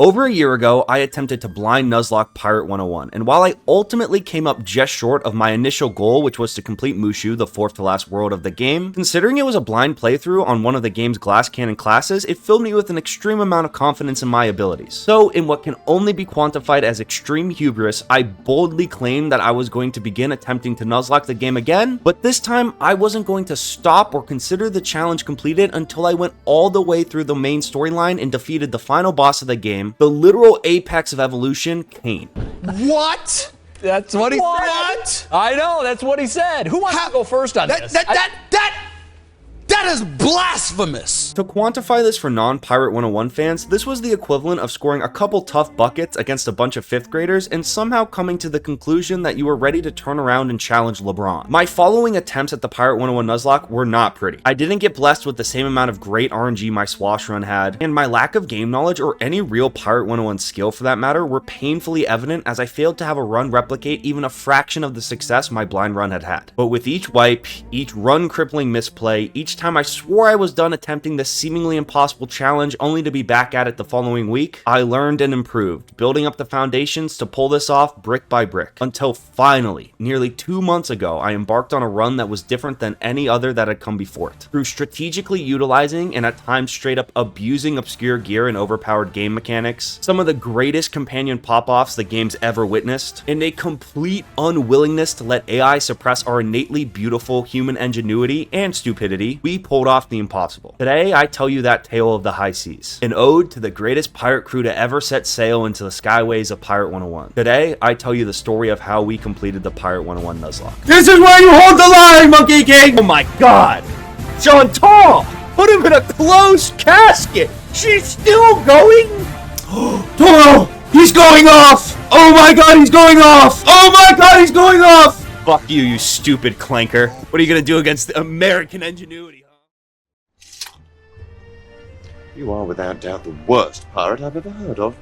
Over a year ago, I attempted to blind Nuzlocke Pirate101, and while I ultimately came up just short of my initial goal, which was to complete Mushu, the fourth to last world of the game, considering it was a blind playthrough on one of the game's glass cannon classes, it filled me with an extreme amount of confidence in my abilities. So, in what can only be quantified as extreme hubris, I boldly claimed that I was going to begin attempting to Nuzlocke the game again, but this time I wasn't going to stop or consider the challenge completed until I went all the way through the main storyline and defeated the final boss of the game, the literal apex of evolution, Cain. What? That's what he said. I know, that's what he said. Who wants to go first on this? That is blasphemous! To quantify this for non-Pirate 101 fans, this was the equivalent of scoring a couple tough buckets against a bunch of 5th graders and somehow coming to the conclusion that you were ready to turn around and challenge LeBron. My following attempts at the Pirate 101 Nuzlocke were not pretty. I didn't get blessed with the same amount of great RNG my Swash run had, and my lack of game knowledge or any real Pirate 101 skill for that matter were painfully evident as I failed to have a run replicate even a fraction of the success my blind run had had. But with each wipe, each run crippling misplay, each time I swore I was done attempting this seemingly impossible challenge only to be back at it the following week, I learned and improved, building up the foundations to pull this off brick by brick, until finally, nearly 2 months ago, I embarked on a run that was different than any other that had come before it. Through strategically utilizing and at times straight up abusing obscure gear and overpowered game mechanics, some of the greatest companion pop-offs the game's ever witnessed, and a complete unwillingness to let AI suppress our innately beautiful human ingenuity and stupidity, we pulled off the impossible. Today, I tell you that tale of the high seas, an ode to the greatest pirate crew to ever set sail into the skyways of Pirate 101. Today, I tell you the story of how we completed the Pirate 101 Nuzlocke. This is where you hold the line, Monkey King! Oh my god! Chantal! Put him in a closed casket! She's still going? Toro! He's going off! Oh my god, he's going off! Oh my god, he's going off! Fuck you, you stupid clanker. What are you gonna do against the American ingenuity, huh? You are without doubt the worst pirate I've ever heard of.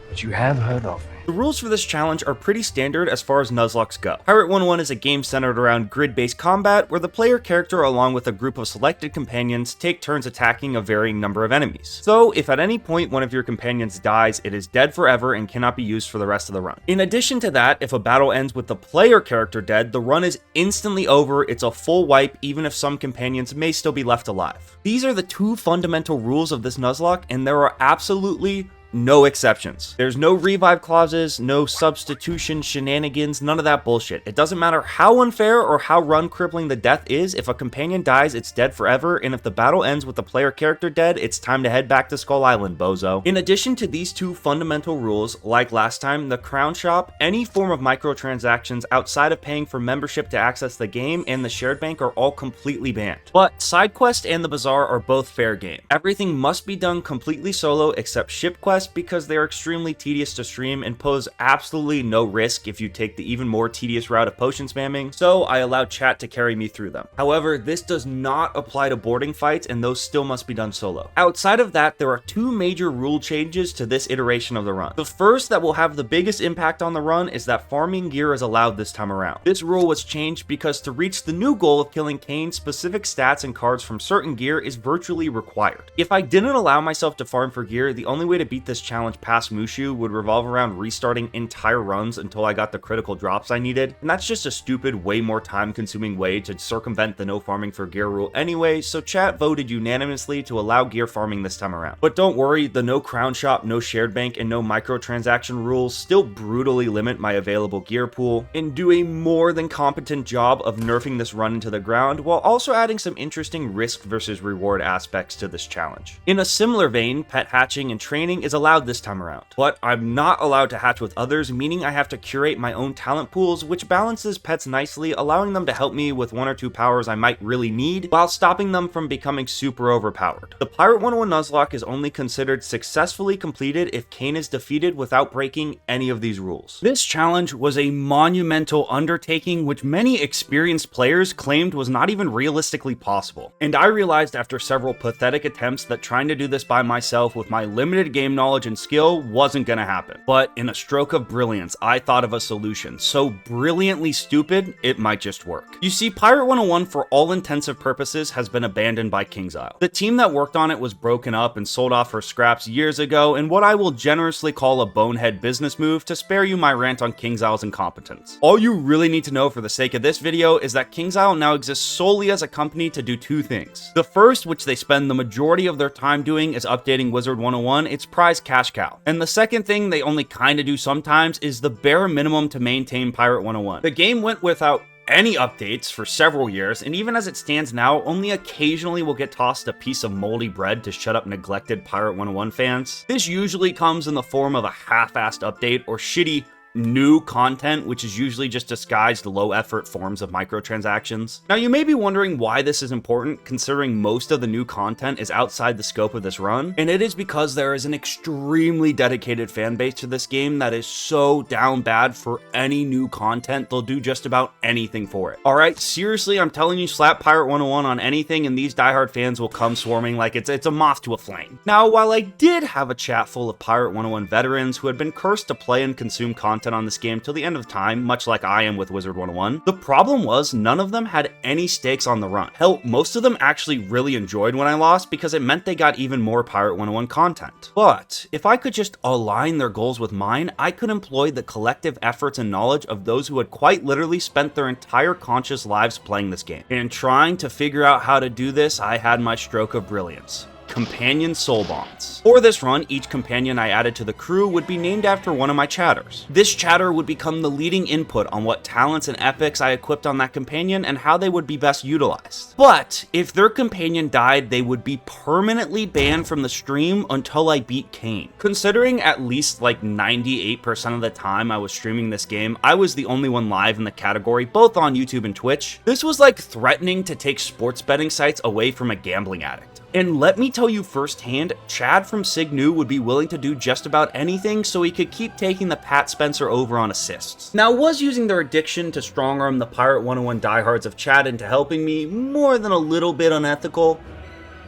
But you have heard of me. The rules for this challenge are pretty standard as far as Nuzlocks go. Pirate 101 is a game centered around grid-based combat where the player character along with a group of selected companions take turns attacking a varying number of enemies. So if at any point one of your companions dies, it is dead forever and cannot be used for the rest of the run. In addition to that, if a battle ends with the player character dead, the run is instantly over, it's a full wipe even if some companions may still be left alive. These are the two fundamental rules of this Nuzlocke, and there are absolutely no exceptions. There's no revive clauses, no substitution shenanigans, none of that bullshit. It doesn't matter how unfair or how run crippling the death is, if a companion dies, it's dead forever, and if the battle ends with the player character dead, it's time to head back to Skull Island, bozo. In addition to these two fundamental rules, like last time, the Crown Shop, any form of microtransactions outside of paying for membership to access the game, and the shared bank are all completely banned. But side quest and the bazaar are both fair game. Everything must be done completely solo except ship quests, because they are extremely tedious to stream and pose absolutely no risk if you take the even more tedious route of potion spamming, so I allowed chat to carry me through them. However, this does not apply to boarding fights, and those still must be done solo. Outside of that, there are two major rule changes to this iteration of the run. The first that will have the biggest impact on the run is that farming gear is allowed this time around. This rule was changed because to reach the new goal of killing Cain, specific stats and cards from certain gear is virtually required. If I didn't allow myself to farm for gear, the only way to beat this challenge past Mushu would revolve around restarting entire runs until I got the critical drops I needed, and that's just a stupid, way more time consuming way to circumvent the no farming for gear rule anyway, so chat voted unanimously to allow gear farming this time around. But don't worry, the no crown shop, no shared bank, and no microtransaction rules still brutally limit my available gear pool, and do a more than competent job of nerfing this run into the ground, while also adding some interesting risk versus reward aspects to this challenge. In a similar vein, pet hatching and training is allowed this time around, but I'm not allowed to hatch with others, meaning I have to curate my own talent pools, which balances pets nicely, allowing them to help me with 1 or 2 powers I might really need, while stopping them from becoming super overpowered. The Pirate 101 Nuzlocke is only considered successfully completed if Cain is defeated without breaking any of these rules. This challenge was a monumental undertaking which many experienced players claimed was not even realistically possible, and I realized after several pathetic attempts that trying to do this by myself with my limited game knowledge knowledge and skill wasn't gonna happen. But in a stroke of brilliance, I thought of a solution so brilliantly stupid, it might just work. You see, Pirate 101 for all intensive purposes has been abandoned by KingsIsle. The team that worked on it was broken up and sold off for scraps years ago in what I will generously call a bonehead business move to spare you my rant on KingsIsle's incompetence. All you really need to know for the sake of this video is that KingsIsle now exists solely as a company to do two things. The first, which they spend the majority of their time doing, is updating Wizard 101, its prize cash cow. And the second thing they only kinda do sometimes is the bare minimum to maintain Pirate 101. The game went without any updates for several years, and even as it stands now, only occasionally will get tossed a piece of moldy bread to shut up neglected Pirate 101 fans. This usually comes in the form of a half-assed update or shitty new content, which is usually just disguised low-effort forms of microtransactions. Now, you may be wondering why this is important, considering most of the new content is outside the scope of this run, and it is because there is an extremely dedicated fan base to this game that is so down bad for any new content, they'll do just about anything for it. Alright, seriously, I'm telling you, slap Pirate 101 on anything and these diehard fans will come swarming like it's a moth to a flame. Now, while I did have a chat full of Pirate 101 veterans who had been cursed to play and consume content on this game till the end of time, much like I am with Wizard 101, the problem was none of them had any stakes on the run. Hell, most of them actually really enjoyed when I lost because it meant they got even more Pirate 101 content. But if I could just align their goals with mine, I could employ the collective efforts and knowledge of those who had quite literally spent their entire conscious lives playing this game. And trying to figure out how to do this, I had my stroke of brilliance. Companion soul bonds. For this run, each companion I added to the crew would be named after one of my chatters. This chatter would become the leading input on what talents and epics I equipped on that companion and how they would be best utilized. But if their companion died, they would be permanently banned from the stream until I beat Kane. Considering at least like 98% of the time I was streaming this game, I was the only one live in the category, both on YouTube and Twitch. This was like threatening to take sports betting sites away from a gambling addict. And let me tell you firsthand, Chad from Signu would be willing to do just about anything so he could keep taking the Pat Spencer over on assists. Now, was using their addiction to strong-arm the Pirate 101 diehards of Chad into helping me more than a little bit unethical?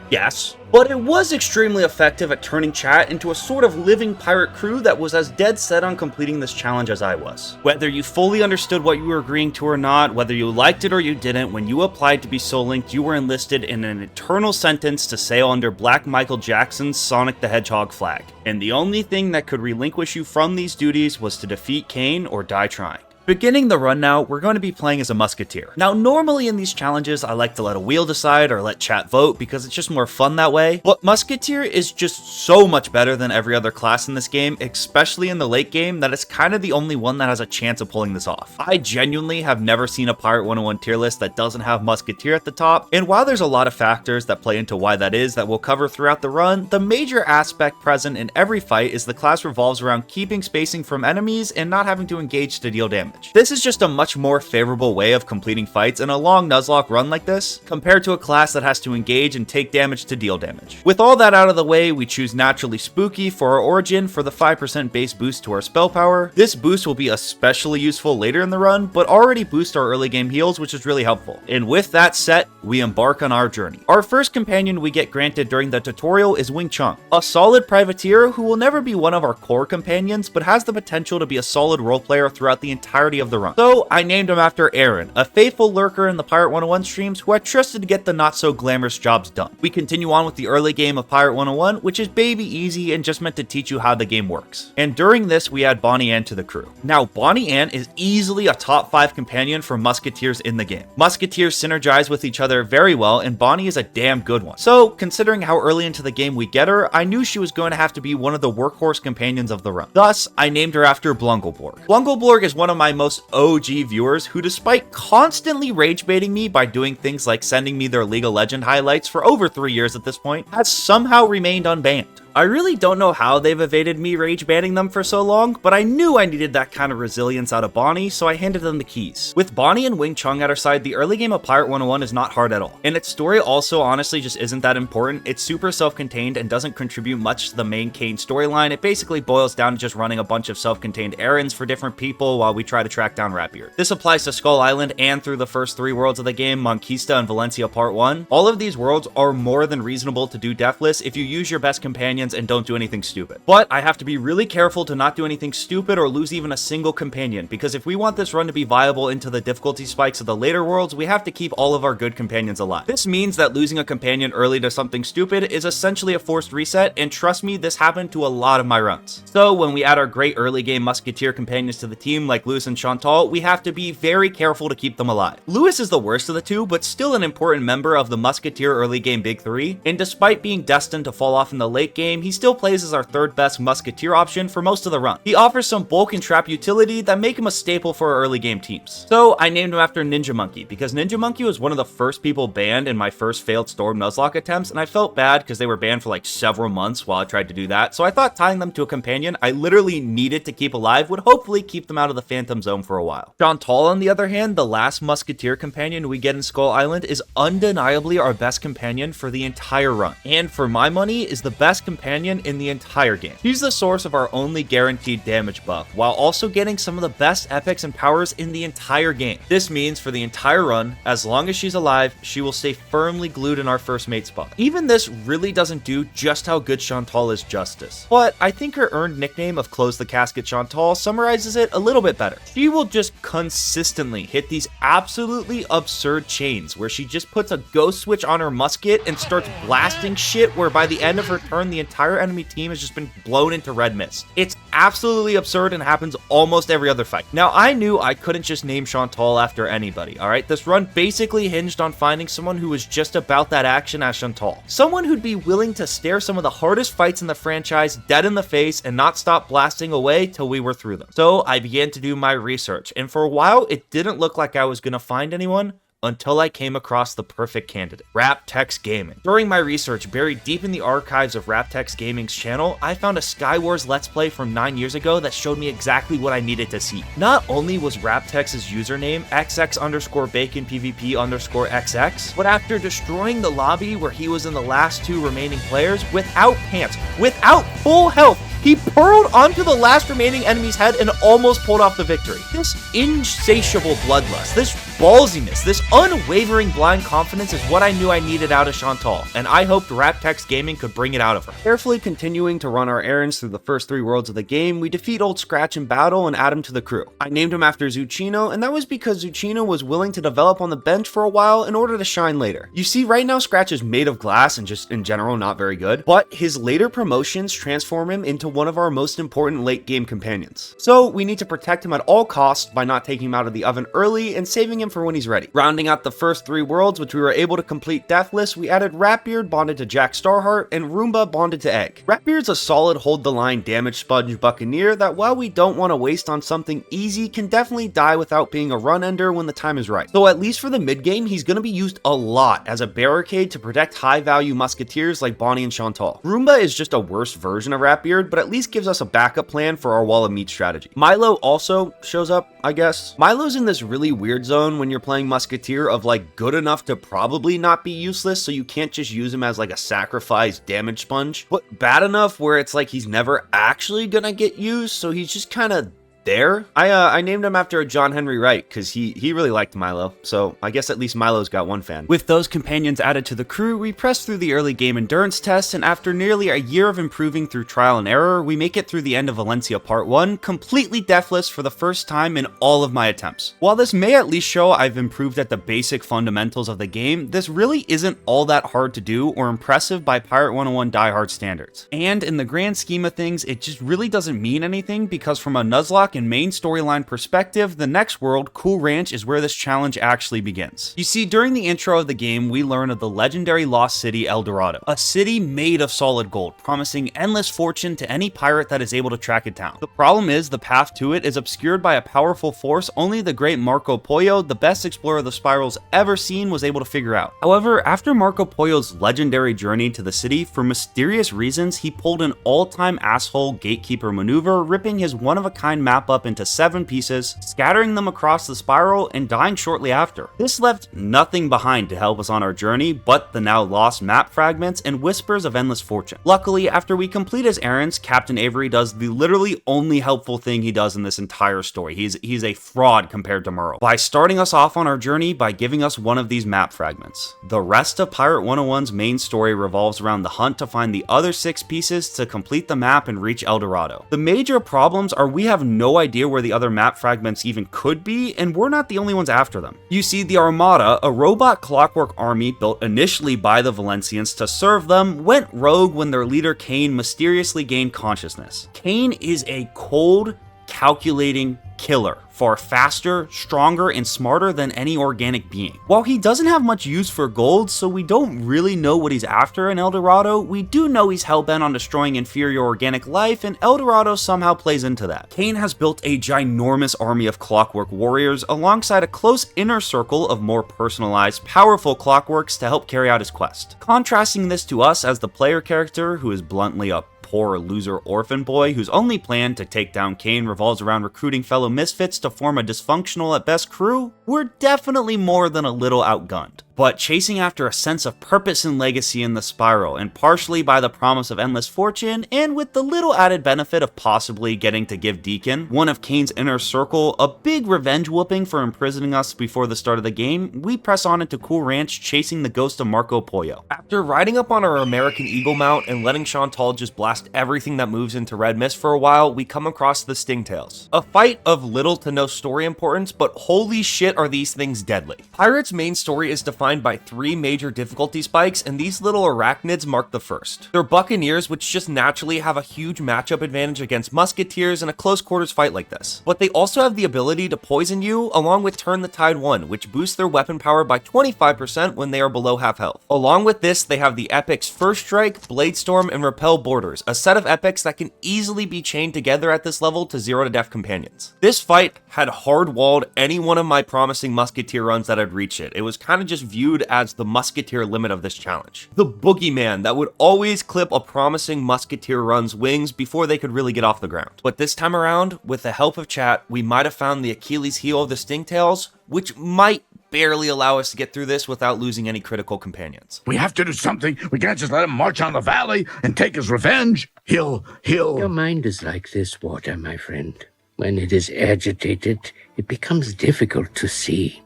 Yes. But it was extremely effective at turning chat into a sort of living pirate crew that was as dead set on completing this challenge as I was. Whether you fully understood what you were agreeing to or not, whether you liked it or you didn't, when you applied to be soul linked, you were enlisted in an eternal sentence to sail under Black Michael Jackson's Sonic the Hedgehog flag. And the only thing that could relinquish you from these duties was to defeat Kane or die trying. Beginning the run now, we're going to be playing as a musketeer. Now, normally in these challenges, I like to let a wheel decide or let chat vote because it's just more fun that way. But musketeer is just so much better than every other class in this game, especially in the late game, that it's kind of the only one that has a chance of pulling this off. I genuinely have never seen a Pirate 101 tier list that doesn't have musketeer at the top, and while there's a lot of factors that play into why that is that we'll cover throughout the run, the major aspect present in every fight is the class revolves around keeping spacing from enemies and not having to engage to deal damage. This is just a much more favorable way of completing fights in a long Nuzlocke run like this, compared to a class that has to engage and take damage to deal damage. With all that out of the way, we choose Naturally Spooky for our origin for the 5% base boost to our spell power. This boost will be especially useful later in the run, but already boost our early game heals, which is really helpful. And with that set, we embark on our journey. Our first companion we get granted during the tutorial is WingChun, a solid privateer who will never be one of our core companions, but has the potential to be a solid role player throughout the entirety of the run. So I named him after Aaron, a faithful lurker in the Pirate 101 streams who I trusted to get the not so glamorous jobs done. We continue on with the early game of Pirate 101, which is baby easy and just meant to teach you how the game works. And during this, we add Bonnie Ann to the crew. Now, Bonnie Ann is easily a top 5 companion for musketeers in the game. Musketeers synergize with each other very well, and Bonnie is a damn good one. So, considering how early into the game we get her, I knew she was going to have to be one of the workhorse companions of the run. Thus, I named her after Blungleborg. Blungleborg is one of my most OG viewers who, despite constantly rage baiting me by doing things like sending me their League of Legends highlights for over 3 years at this point, has somehow remained unbanned. I really don't know how they've evaded me rage banning them for so long, but I knew I needed that kind of resilience out of Bonnie, so I handed them the keys. With Bonnie and WingChun at our side, the early game of Pirate 101 is not hard at all. And its story also honestly just isn't that important. It's super self-contained and doesn't contribute much to the main Kane storyline. It basically boils down to just running a bunch of self-contained errands for different people while we try to track down Ratbeard. This applies to Skull Island and through the first 3 worlds of the game, Contesta and Valencia Part 1. All of these worlds are more than reasonable to do deathless if you use your best companion companions and don't do anything stupid. But I have to be really careful to not do anything stupid or lose even a single companion, because if we want this run to be viable into the difficulty spikes of the later worlds, we have to keep all of our good companions alive. This means that losing a companion early to something stupid is essentially a forced reset, and trust me, this happened to a lot of my runs. So when we add our great early game musketeer companions to the team like Louis and Chantal, we have to be very careful to keep them alive. Louis is the worst of the two, but still an important member of the musketeer early game big three, and despite being destined to fall off in the late game, he still plays as our third best musketeer option for most of the run. He offers some bulk and trap utility that make him a staple for our early game teams. So I named him after Ninja Monkey, because Ninja Monkey was one of the first people banned in my first failed Storm Nuzlocke attempts, and I felt bad because they were banned for like several months while I tried to do that, so I thought tying them to a companion I literally needed to keep alive would hopefully keep them out of the Phantom Zone for a while. Chantal, on the other hand, the last musketeer companion we get in Skull Island, is undeniably our best companion for the entire run, and for my money is the best companion in the entire game. She's the source of our only guaranteed damage buff, while also getting some of the best epics and powers in the entire game. This means for the entire run, as long as she's alive, she will stay firmly glued in our first mate spot. Even this really doesn't do just how good Chantal is justice, but I think her earned nickname of Close the Casket Chantal summarizes it a little bit better. She will just consistently hit these absolutely absurd chains where she just puts a ghost switch on her musket and starts blasting shit where by the end of her turn the entire enemy team has just been blown into red mist. It's absolutely absurd and happens almost every other fight. Now I knew I couldn't just name Chantal after anybody, alright? This run basically hinged on finding someone who was just about that action as Chantal. Someone who'd be willing to stare some of the hardest fights in the franchise dead in the face and not stop blasting away till we were through them. So I began to do my research, and for a while it didn't look like I was gonna find anyone until I came across the perfect candidate, Raptex Gaming. During my research, buried deep in the archives of Raptex Gaming's channel, I found a Skywars Let's Play from 9 years ago that showed me exactly what I needed to see. Not only was Raptex's username XX_BaconPvP_XX, but after destroying the lobby where he was in the last two remaining players without pants, without full health, he purled onto the last remaining enemy's head and almost pulled off the victory. This insatiable bloodlust, this ballsiness, this unwavering blind confidence is what I knew I needed out of Chantal, and I hoped Raptex Gaming could bring it out of her. Carefully continuing to run our errands through the first 3 worlds of the game, we defeat Old Scratch in battle and add him to the crew. I named him after Zucchino, and that was because Zucchino was willing to develop on the bench for a while in order to shine later. You see, right now Scratch is made of glass and just in general not very good, but his later promotions transform him into one of our most important late game companions. So we need to protect him at all costs by not taking him out of the oven early and saving him for when he's ready. Rounding out the first 3 worlds, which we were able to complete deathless, we added Ratbeard bonded to Jack Starheart and Romba bonded to Egg. Ratbeard's a solid hold the line damage sponge buccaneer that, while we don't want to waste on something easy, can definitely die without being a run ender when the time is right. So at least for the mid game, he's going to be used a lot as a barricade to protect high value musketeers like Bonnie and Chantal. Romba is just a worse version of Ratbeard, but at least gives us a backup plan for our wall of meat strategy. Milo also shows up, I guess. Milo's in this really weird zone when you're playing musketeer of like good enough to probably not be useless, so you can't just use him as like a sacrifice damage sponge, but bad enough where it's like he's never actually gonna get used, so he's just kind of there. I named him after John Henry Wright because he really liked Milo, so I guess at least Milo's got one fan. With those companions added to the crew, we press through the early game endurance tests, and after nearly a year of improving through trial and error, we make it through the end of Valencia Part 1, completely deathless for the first time in all of my attempts. While this may at least show I've improved at the basic fundamentals of the game, this really isn't all that hard to do or impressive by Pirate101 diehard standards. And in the grand scheme of things, it just really doesn't mean anything because from a Nuzlocke and main storyline perspective, the next world, Cool Ranch, is where this challenge actually begins. You see, during the intro of the game, we learn of the legendary lost city El Dorado, a city made of solid gold, promising endless fortune to any pirate that is able to track it down. The problem is, the path to it is obscured by a powerful force only the great Marco Pollo, the best explorer of the spirals ever seen, was able to figure out. However, after Marco Pollo's legendary journey to the city, for mysterious reasons, he pulled an all-time asshole gatekeeper maneuver, ripping his one-of-a-kind map map up into 7 pieces, scattering them across the spiral and dying shortly after. This left nothing behind to help us on our journey but the now lost map fragments and whispers of endless fortune. Luckily, after we complete his errands, Captain Avery does the literally only helpful thing he does in this entire story. He's a fraud compared to Merle, by starting us off on our journey by giving us one of these map fragments. The rest of Pirate 101's main story revolves around the hunt to find the other 6 pieces to complete the map and reach El Dorado. The major problems are we have no idea where the other map fragments even could be, and we're not the only ones after them. You see, the Armada, a robot clockwork army built initially by the Valencians to serve them, went rogue when their leader Kane mysteriously gained consciousness. Kane is a cold, calculating killer, far faster, stronger, and smarter than any organic being. While he doesn't have much use for gold, so we don't really know what he's after in El Dorado, we do know he's hellbent on destroying inferior organic life, and El Dorado somehow plays into that. Kane has built a ginormous army of clockwork warriors alongside a close inner circle of more personalized, powerful clockworks to help carry out his quest. Contrasting this to us as the player character, who is bluntly a poor loser orphan boy whose only plan to take down Kane revolves around recruiting fellow misfits to form a dysfunctional at best crew, we're definitely more than a little outgunned. But chasing after a sense of purpose and legacy in the spiral, and partially by the promise of endless fortune, and with the little added benefit of possibly getting to give Deacon, one of Kane's inner circle, a big revenge whooping for imprisoning us before the start of the game, we press on into Cool Ranch chasing the ghost of Marco Pollo. After riding up on our American Eagle mount and letting Chantal just blast everything that moves into red mist for a while, we come across the Stingtails. A fight of little to no story importance, but holy shit are these things deadly. Pirate's main story is defined by 3 major difficulty spikes, and these little arachnids mark the first. They're buccaneers, which just naturally have a huge matchup advantage against musketeers in a close quarters fight like this. But they also have the ability to poison you, along with Turn the Tide 1, which boosts their weapon power by 25% when they are below half health. Along with this, they have the epics First Strike, Blade Storm, and Repel Borders, a set of epics that can easily be chained together at this level to 0 to death companions. This fight had hard-walled any one of my promising musketeer runs that had reached it. It was kind of just viewed as the musketeer limit of this challenge. The boogeyman that would always clip a promising musketeer run's wings before they could really get off the ground. But this time around, with the help of chat, we might have found the Achilles heel of the Stingtails, which might barely allow us to get through this without losing any critical companions. We have to do something. We can't just let him march on the valley and take his revenge. He'll... Your mind is like this water, my friend. When it is agitated, it becomes difficult to see.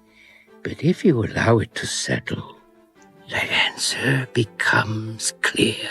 But if you allow it to settle, the answer becomes clear.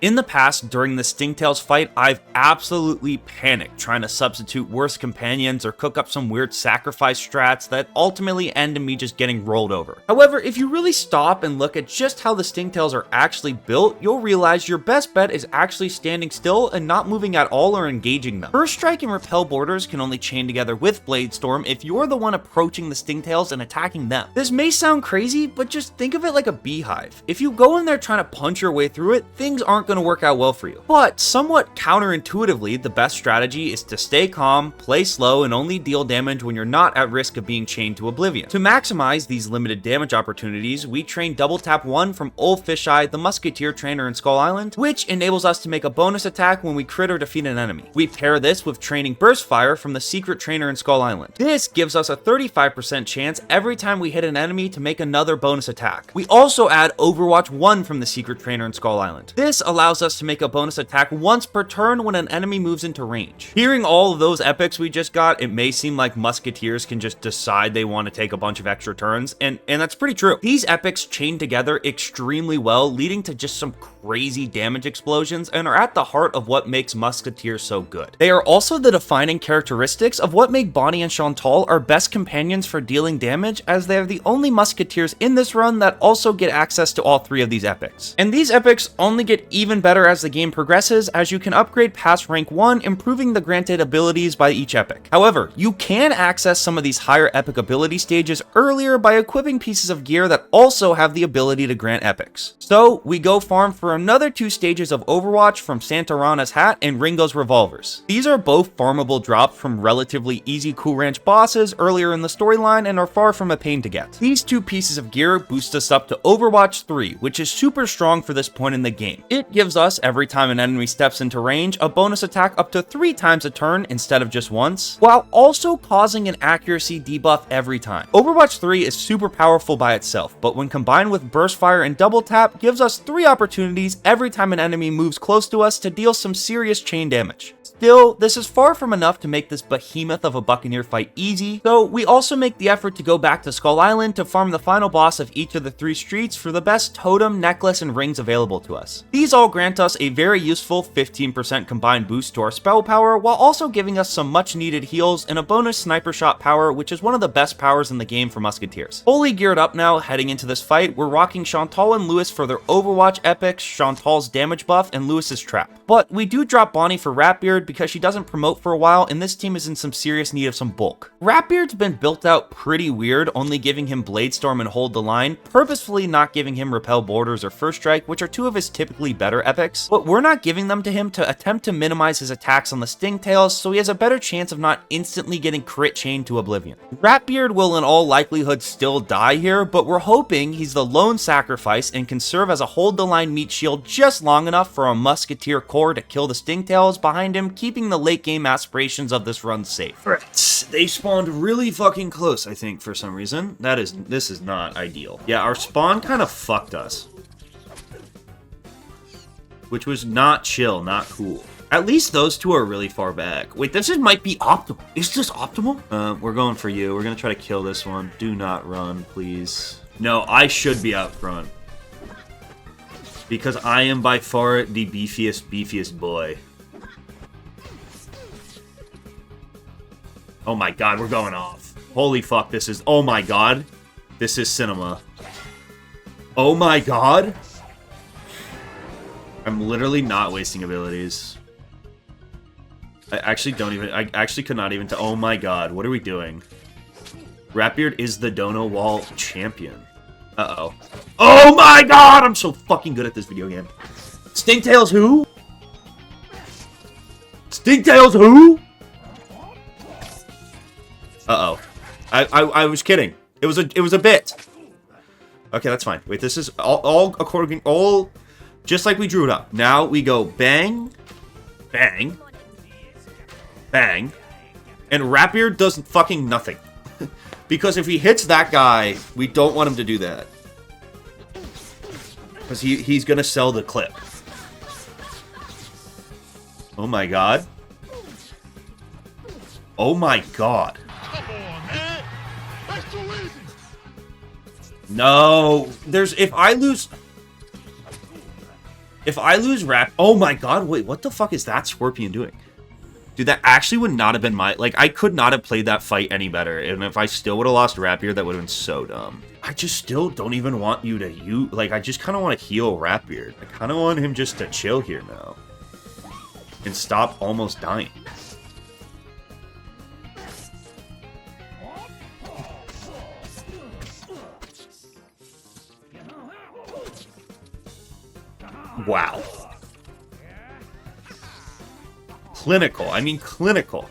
In the past, during the Stingtails fight, I've absolutely panicked trying to substitute worse companions or cook up some weird sacrifice strats that ultimately end in me just getting rolled over. However, if you really stop and look at just how the Stingtails are actually built, you'll realize your best bet is actually standing still and not moving at all or engaging them. First Strike and Repel Borders can only chain together with Blade Storm if you're the one approaching the Stingtails and attacking them. This may sound crazy, but just think of it like a beehive. If you go in there trying to punch your way through it, things aren't going to work out well for you. But somewhat counterintuitively, the best strategy is to stay calm, play slow, and only deal damage when you're not at risk of being chained to oblivion. To maximize these limited damage opportunities, we train Double Tap 1 from Old Fisheye, the musketeer trainer in Skull Island, which enables us to make a bonus attack when we crit or defeat an enemy. We pair this with training Burst Fire from the secret trainer in Skull Island. This gives us a 35% chance every time we hit an enemy to make another bonus attack. We also add Overwatch 1 from the secret trainer in Skull Island. This allows us to make a bonus attack once per turn when an enemy moves into range. Hearing all of those epics we just got, it may seem like musketeers can just decide they want to take a bunch of extra turns, and that's pretty true. These epics chain together extremely well, leading to just some crazy damage explosions, and are at the heart of what makes musketeers so good. They are also the defining characteristics of what make Bonnie and Chantal our best companions for dealing damage, as they are the only musketeers in this run that also get access to all 3 of these epics. And these epics only get even better as the game progresses, as you can upgrade past rank 1, improving the granted abilities by each epic. However, you can access some of these higher epic ability stages earlier by equipping pieces of gear that also have the ability to grant epics. So we go farm for another 2 stages of Overwatch from Santarana's hat and Ringo's revolvers. These are both farmable drops from relatively easy Cool Ranch bosses earlier in the storyline and are far from a pain to get. These 2 pieces of gear boost us up to Overwatch 3, which is super strong for this point in the game. It gives us, every time an enemy steps into range, a bonus attack up to 3 times a turn instead of just once, while also causing an accuracy debuff every time. Overwatch 3 is super powerful by itself, but when combined with burst fire and double tap, gives us 3 opportunities every time an enemy moves close to us to deal some serious chain damage. Still, this is far from enough to make this behemoth of a Buccaneer fight easy, so we also make the effort to go back to Skull Island to farm the final boss of each of the 3 streets for the best totem, necklace, and rings available to us. These all grant us a very useful 15% combined boost to our spell power, while also giving us some much needed heals and a bonus sniper shot power, which is one of the best powers in the game for musketeers. Fully geared up now, heading into this fight, we're rocking Chantal and Lewis for their Overwatch epics, Chantal's damage buff, and Lewis's trap. But we do drop Bonnie for Ratbeard because she doesn't promote for a while and this team is in some serious need of some bulk. Ratbeard's been built out pretty weird, only giving him Bladestorm and Hold the Line, purposefully not giving him Repel Borders or First Strike, which are 2 of his typically better epics, but we're not giving them to him to attempt to minimize his attacks on the Stingtails so he has a better chance of not instantly getting crit chained to oblivion. Ratbeard will in all likelihood still die here, but we're hoping he's the lone sacrifice and can serve as a Hold the Line meat shield just long enough for a Musketeer core to kill the Stingtails behind him, keeping the late game aspirations of this run safe. Right, they spawned really fucking close, I think, for some reason. This is not ideal. Yeah, our spawn kind of fucked us. Which was not chill, not cool. At least those 2 are really far back. Wait, might be optimal. Is this optimal? We're going for you. We're gonna try to kill this one. Do not run, please. No, I should be out front. Because I am by far the beefiest boy. Oh my god, we're going off. Holy fuck, oh my god. This is cinema. Oh my god. I'm literally not wasting abilities. I actually could not even oh my god, what are we doing? Ratbeard is the Dono Wall champion. Uh-oh. Oh my god, I'm so fucking good at this video game. Stingtails who? Stingtails who? Uh-oh. I was kidding. It was a bit. Okay, that's fine. Wait, this is all just like we drew it up. Now we go bang, bang, bang, and Ratbeard does fucking nothing. Because if he hits that guy, we don't want him to do that. Because he's gonna sell the clip. Oh my god. Oh my god. No, if I lose oh my god, wait, what the fuck is that Scorpion doing? Dude, that actually would not have been I could not have played that fight any better, and if I still would have lost Ratbeard, that would have been so dumb. I just still don't even want you to I just kind of want to heal Ratbeard. I kind of want him just to chill here now. And stop almost dying. Wow. Clinical. I mean clinical.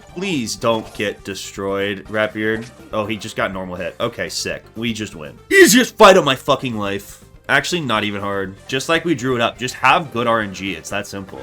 Please don't get destroyed, Ratbeard. Oh, he just got normal hit. Okay, sick. We just win. Easiest fight of my fucking life. Actually, not even hard. Just like we drew it up. Just have good RNG. It's that simple.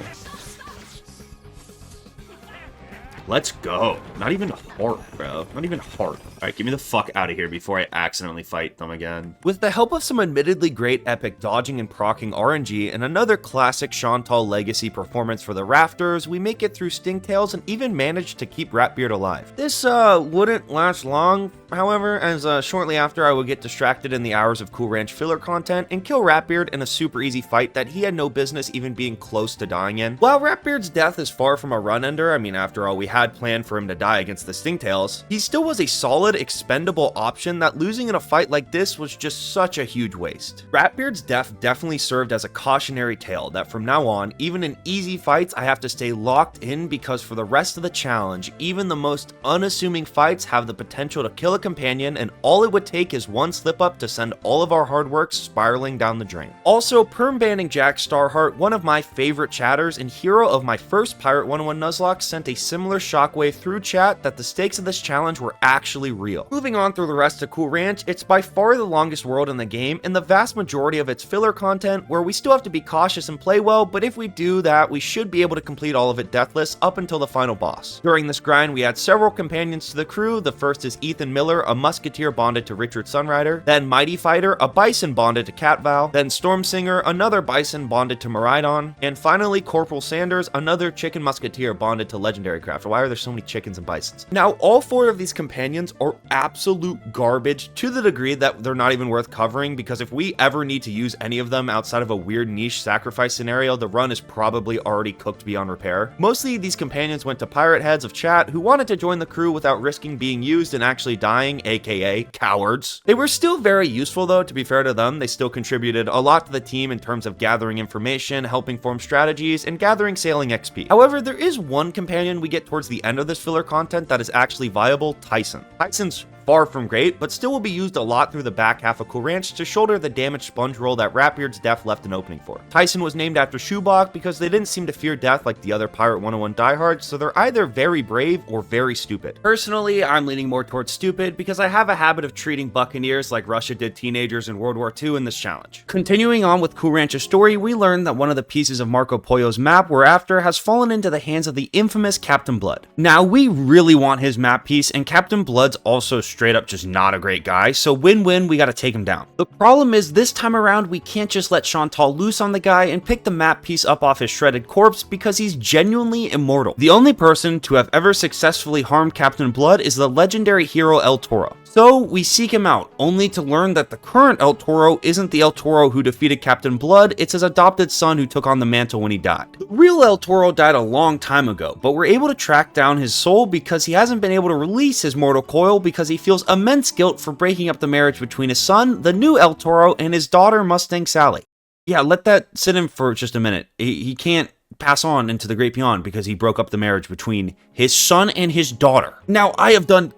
Let's go. Not even hard, bro. Not even hard. Alright, get me the fuck out of here before I accidentally fight them again. With the help of some admittedly great epic dodging and proccing RNG and another classic Chantal legacy performance for the rafters, we make it through Stingtails and even manage to keep Ratbeard alive. This wouldn't last long, however, as shortly after I would get distracted in the hours of Cool Ranch filler content and kill Ratbeard in a super easy fight that he had no business even being close to dying in. While Ratbeard's death is far from a run ender, I mean, after all, we had planned for him to die against the Stingtails, he still was a solid, expendable option that losing in a fight like this was just such a huge waste. Ratbeard's death definitely served as a cautionary tale that from now on, even in easy fights, I have to stay locked in because for the rest of the challenge, even the most unassuming fights have the potential to kill a companion, and all it would take is one slip up to send all of our hard work spiraling down the drain. Also, perm banning Jack Starheart, one of my favorite chatters and hero of my first Pirate101 Nuzlocke, sent a similar shockwave through chat that the stakes of this challenge were actually real. real. Moving on through the rest of Cool Ranch, it's by far the longest world in the game, and the vast majority of its filler content where we still have to be cautious and play well, but if we do that, we should be able to complete all of it deathless up until the final boss. During this grind, we add several companions to the crew. The first is Ethan Miller, a musketeer bonded to Richard Sunrider, then Mighty Fighter, a bison bonded to Catval, then Stormsinger, another bison bonded to Maridon, and finally Corporal Saunders, another chicken musketeer bonded to Legendary Craft. Why are there so many chickens and bisons? Now, all 4 of these companions are absolute garbage to the degree that they're not even worth covering, because if we ever need to use any of them outside of a weird niche sacrifice scenario, the run is probably already cooked beyond repair. Mostly these companions went to pirate heads of chat who wanted to join the crew without risking being used and actually dying, aka cowards. They were still very useful though, to be fair to them. They still contributed a lot to the team in terms of gathering information, helping form strategies, and gathering sailing XP. However, there is one companion we get towards the end of this filler content that is actually viable, Tyson. Tyson's far from great, but still will be used a lot through the back half of Cool Ranch to shoulder the damaged sponge roll that Ratbeard's death left an opening for. Tyson was named after Shoebach because they didn't seem to fear death like the other Pirate 101 diehards, so they're either very brave or very stupid. Personally, I'm leaning more towards stupid because I have a habit of treating buccaneers like Russia did teenagers in World War II in this challenge. Continuing on with Cool Ranch's story, we learn that one of the pieces of Marco Polo's map we're after has fallen into the hands of the infamous Captain Blood. Now, we really want his map piece, and Captain Blood's also straight up just not a great guy, so win-win, we gotta take him down. The problem is this time around we can't just let Chantal loose on the guy and pick the map piece up off his shredded corpse because he's genuinely immortal. The only person to have ever successfully harmed Captain Blood is the legendary hero El Toro. So we seek him out, only to learn that the current El Toro isn't the El Toro who defeated Captain Blood, it's his adopted son who took on the mantle when he died. The real El Toro died a long time ago, but we're able to track down his soul because he hasn't been able to release his mortal coil because he feels immense guilt for breaking up the marriage between his son, the new El Toro, and his daughter Mustang Sally. Yeah, let that sit in for just a minute. He can't pass on into the great beyond because he broke up the marriage between his son and his daughter. Now, I have done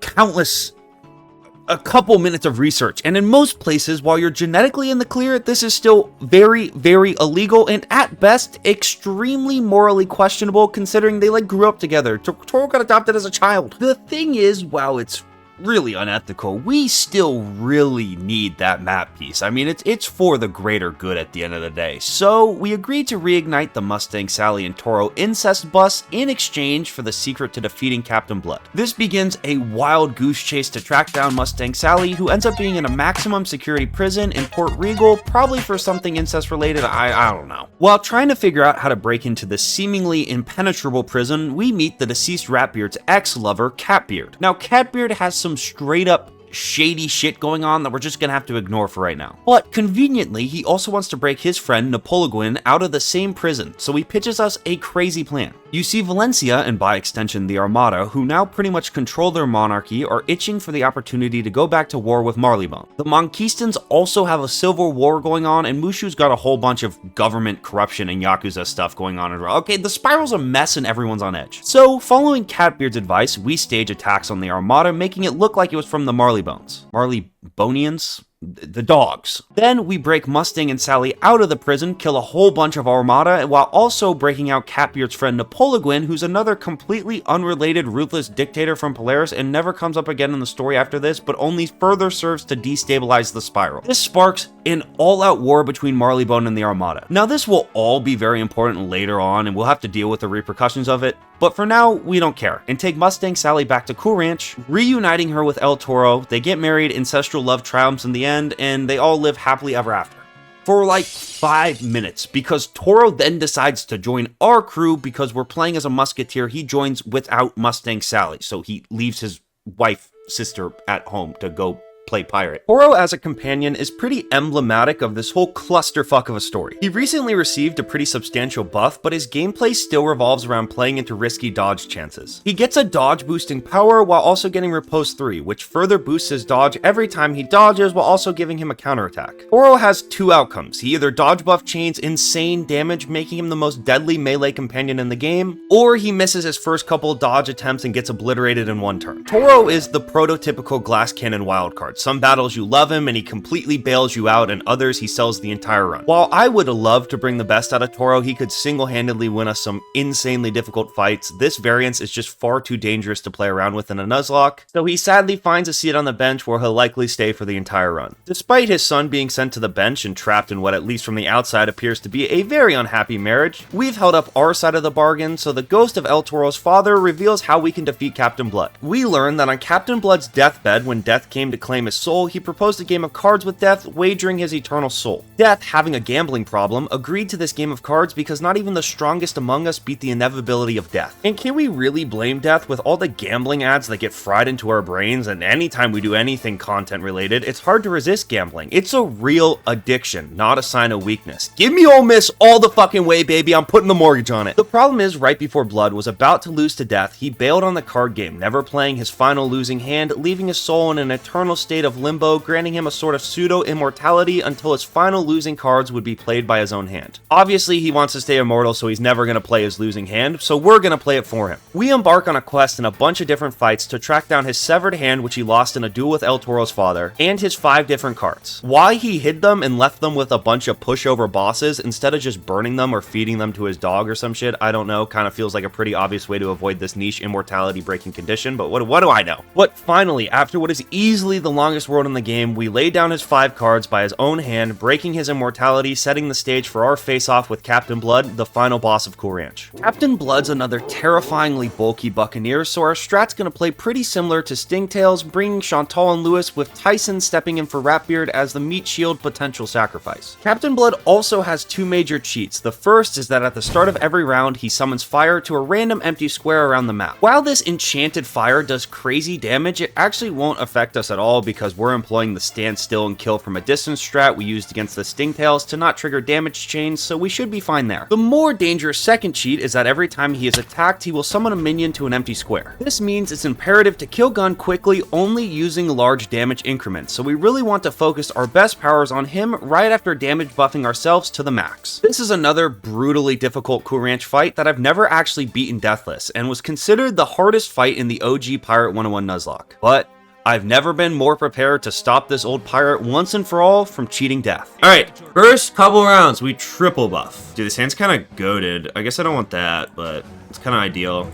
a couple minutes of research, and in most places, while you're genetically in the clear, this is still very, very illegal and at best extremely morally questionable considering they grew up together. Toro got adopted as a child. The thing is, while it's really unethical, we still really need that map piece. I mean, it's for the greater good at the end of the day. So we agreed to reignite the Mustang Sally and Toro incest bus in exchange for the secret to defeating Captain Blood. This begins a wild goose chase to track down Mustang Sally, who ends up being in a maximum security prison in Port Regal, probably for something incest related, I don't know. While trying to figure out how to break into this seemingly impenetrable prison, we meet the deceased Ratbeard's ex-lover, Catbeard. Now, Catbeard has some straight up shady shit going on that we're just gonna have to ignore for right now. But conveniently, he also wants to break his friend Napoleon out of the same prison, so he pitches us a crazy plan. You see, Valencia, and by extension the Armada, who now pretty much control their monarchy, are itching for the opportunity to go back to war with Marleybone. The Monquistans also have a civil war going on, and Mushu's got a whole bunch of government corruption and Yakuza stuff going on as well. Okay, the spiral's a mess and everyone's on edge. So, following Catbeard's advice, we stage attacks on the Armada, making it look like it was from the Marleybones. Marleybonians? The dogs. Then we break Mustang and Sally out of the prison, kill a whole bunch of Armada, while also breaking out Catbeard's friend Napoleon, who's another completely unrelated ruthless dictator from Polaris and never comes up again in the story after this, but only further serves to destabilize the spiral. This sparks an all-out war between Marleybone and the Armada. Now, this will all be very important later on, and we'll have to deal with the repercussions of it, but for now, we don't care, and take Mustang Sally back to Cool Ranch, reuniting her with El Toro. They get married, ancestral love triumphs in the end, and they all live happily ever after. For 5 minutes, because Toro then decides to join our crew because we're playing as a musketeer. He joins without Mustang Sally, so he leaves his wife, sister at home to go play pirate. Toro as a companion is pretty emblematic of this whole clusterfuck of a story. He recently received a pretty substantial buff, but his gameplay still revolves around playing into risky dodge chances. He gets a dodge boosting power while also getting Riposte 3, which further boosts his dodge every time he dodges while also giving him a counterattack. Toro has two outcomes. He either dodge buff chains insane damage, making him the most deadly melee companion in the game, or he misses his first couple dodge attempts and gets obliterated in one turn. Toro is the prototypical glass cannon wildcard. hard. Some battles you love him and he completely bails you out, and others he sells the entire run. While I would love to bring the best out of Toro, he could single-handedly win us some insanely difficult fights. This variance is just far too dangerous to play around with in a Nuzlocke, so he sadly finds a seat on the bench where he'll likely stay for the entire run. Despite his son being sent to the bench and trapped in what, at least from the outside, appears to be a very unhappy marriage, we've held up our side of the bargain, so the ghost of El Toro's father reveals how we can defeat Captain Blood. We learn that on Captain Blood's deathbed, when Death came to claim his soul, he proposed a game of cards with Death, wagering his eternal soul. Death, having a gambling problem, agreed to this game of cards because not even the strongest among us beat the inevitability of death. And can we really blame Death with all the gambling ads that get fried into our brains, and anytime we do anything content related, it's hard to resist gambling. It's a real addiction, not a sign of weakness. Give me Ole Miss all the fucking way, baby, I'm putting the mortgage on it. The problem is, right before Blood was about to lose to Death, he bailed on the card game, never playing his final losing hand, leaving his soul in an eternal state of limbo, granting him a sort of pseudo-immortality until his final losing cards would be played by his own hand. Obviously, he wants to stay immortal, so he's never going to play his losing hand, so we're going to play it for him. We embark on a quest in a bunch of different fights to track down his severed hand, which he lost in a duel with El Toro's father, and his 5 different cards. Why he hid them and left them with a bunch of pushover bosses instead of just burning them or feeding them to his dog or some shit, I don't know. Kind of feels like a pretty obvious way to avoid this niche immortality breaking condition, but what do I know? But finally, after what is easily the longest road in the game, we lay down his 5 cards by his own hand, breaking his immortality, setting the stage for our face-off with Captain Blood, the final boss of Cool Ranch. Captain Blood's another terrifyingly bulky buccaneer, so our strat's gonna play pretty similar to Stingtails, bringing Chantal and Lewis, with Tyson stepping in for Ratbeard as the meat shield potential sacrifice. Captain Blood also has 2 major cheats. The first is that at the start of every round, he summons fire to a random empty square around the map. While this enchanted fire does crazy damage, it actually won't affect us at all because we're employing the stand still and kill from a distance strat we used against the Stingtails to not trigger damage chains, so we should be fine there. The more dangerous second cheat is that every time he is attacked, he will summon a minion to an empty square. This means it's imperative to kill Gun quickly, only using large damage increments, so we really want to focus our best powers on him right after damage buffing ourselves to the max. This is another brutally difficult Cool Ranch fight that I've never actually beaten deathless, and was considered the hardest fight in the OG Pirate 101 Nuzlocke. But I've never been more prepared to stop this old pirate once and for all from cheating death. Alright, first couple rounds, we triple buff. Dude, this hand's kind of goated. I guess I don't want that, but it's kind of ideal.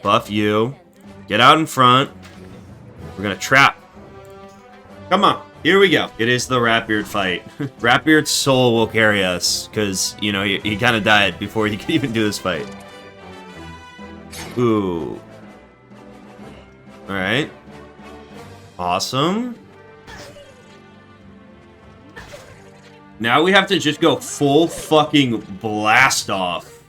Buff you. Get out in front. We're gonna trap. Come on, here we go. It is the Ratbeard fight. Ratbeard's soul will carry us, because, you know, he kind of died before he could even do this fight. Ooh. Alright. Awesome. Now we have to just go full fucking blast off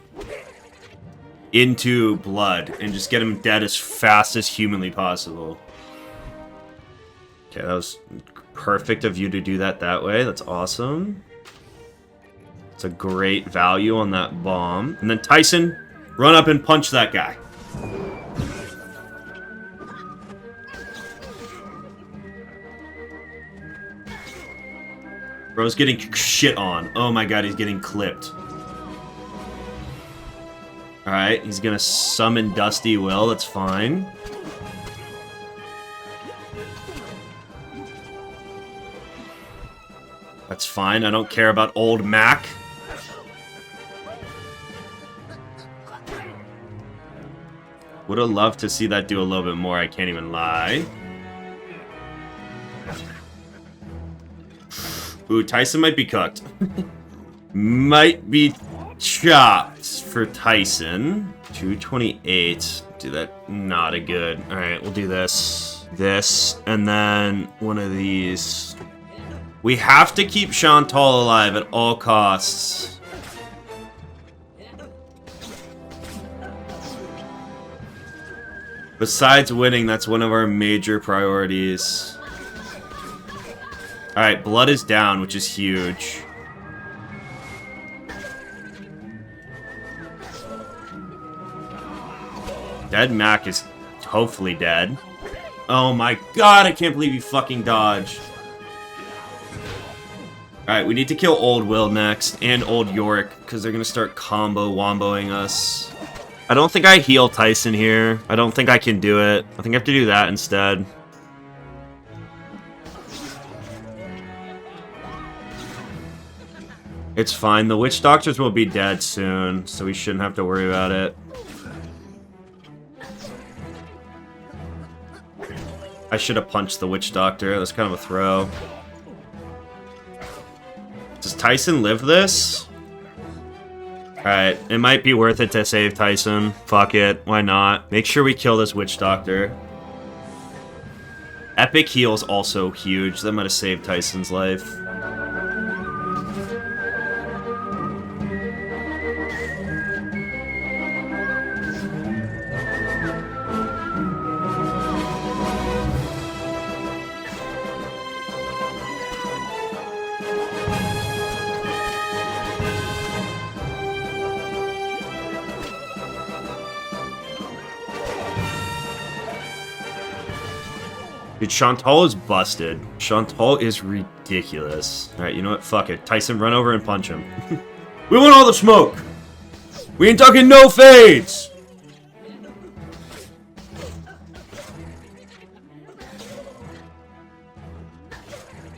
into Blood and just get him dead as fast as humanly possible. Okay, that was perfect of you to do that way. That's awesome. It's a great value on that bomb. And then Tyson, run up and punch that guy. Bro's getting shit on. Oh my god, he's getting clipped. Alright, he's gonna summon Dusty Will, that's fine. That's fine, I don't care about old Mac. Would've loved to see that do a little bit more, I can't even lie. Ooh, Tyson might be cooked. Might be chopped for Tyson. 228. Do that. Not a good. Alright, we'll do this. This. And then one of these. We have to keep Chantal alive at all costs. Besides winning, that's one of our major priorities. Alright, Blood is down, which is huge. Dead Mac is hopefully dead. Oh my god, I can't believe you fucking dodged. Alright, we need to kill Old Will next, and Old Yorick, because they're gonna start womboing us. I don't think I heal Tyson here. I don't think I can do it. I think I have to do that instead. It's fine. The witch doctors will be dead soon, so we shouldn't have to worry about it. I should have punched the witch doctor. That's kind of a throw. Does Tyson live this? Alright, it might be worth it to save Tyson. Fuck it, why not? Make sure we kill this witch doctor. Epic heal's also huge. That might have saved Tyson's life. Dude, Chantal is busted. Chantal is ridiculous. Alright, you know what? Fuck it. Tyson, run over and punch him. We want all the smoke! We ain't talking no fades!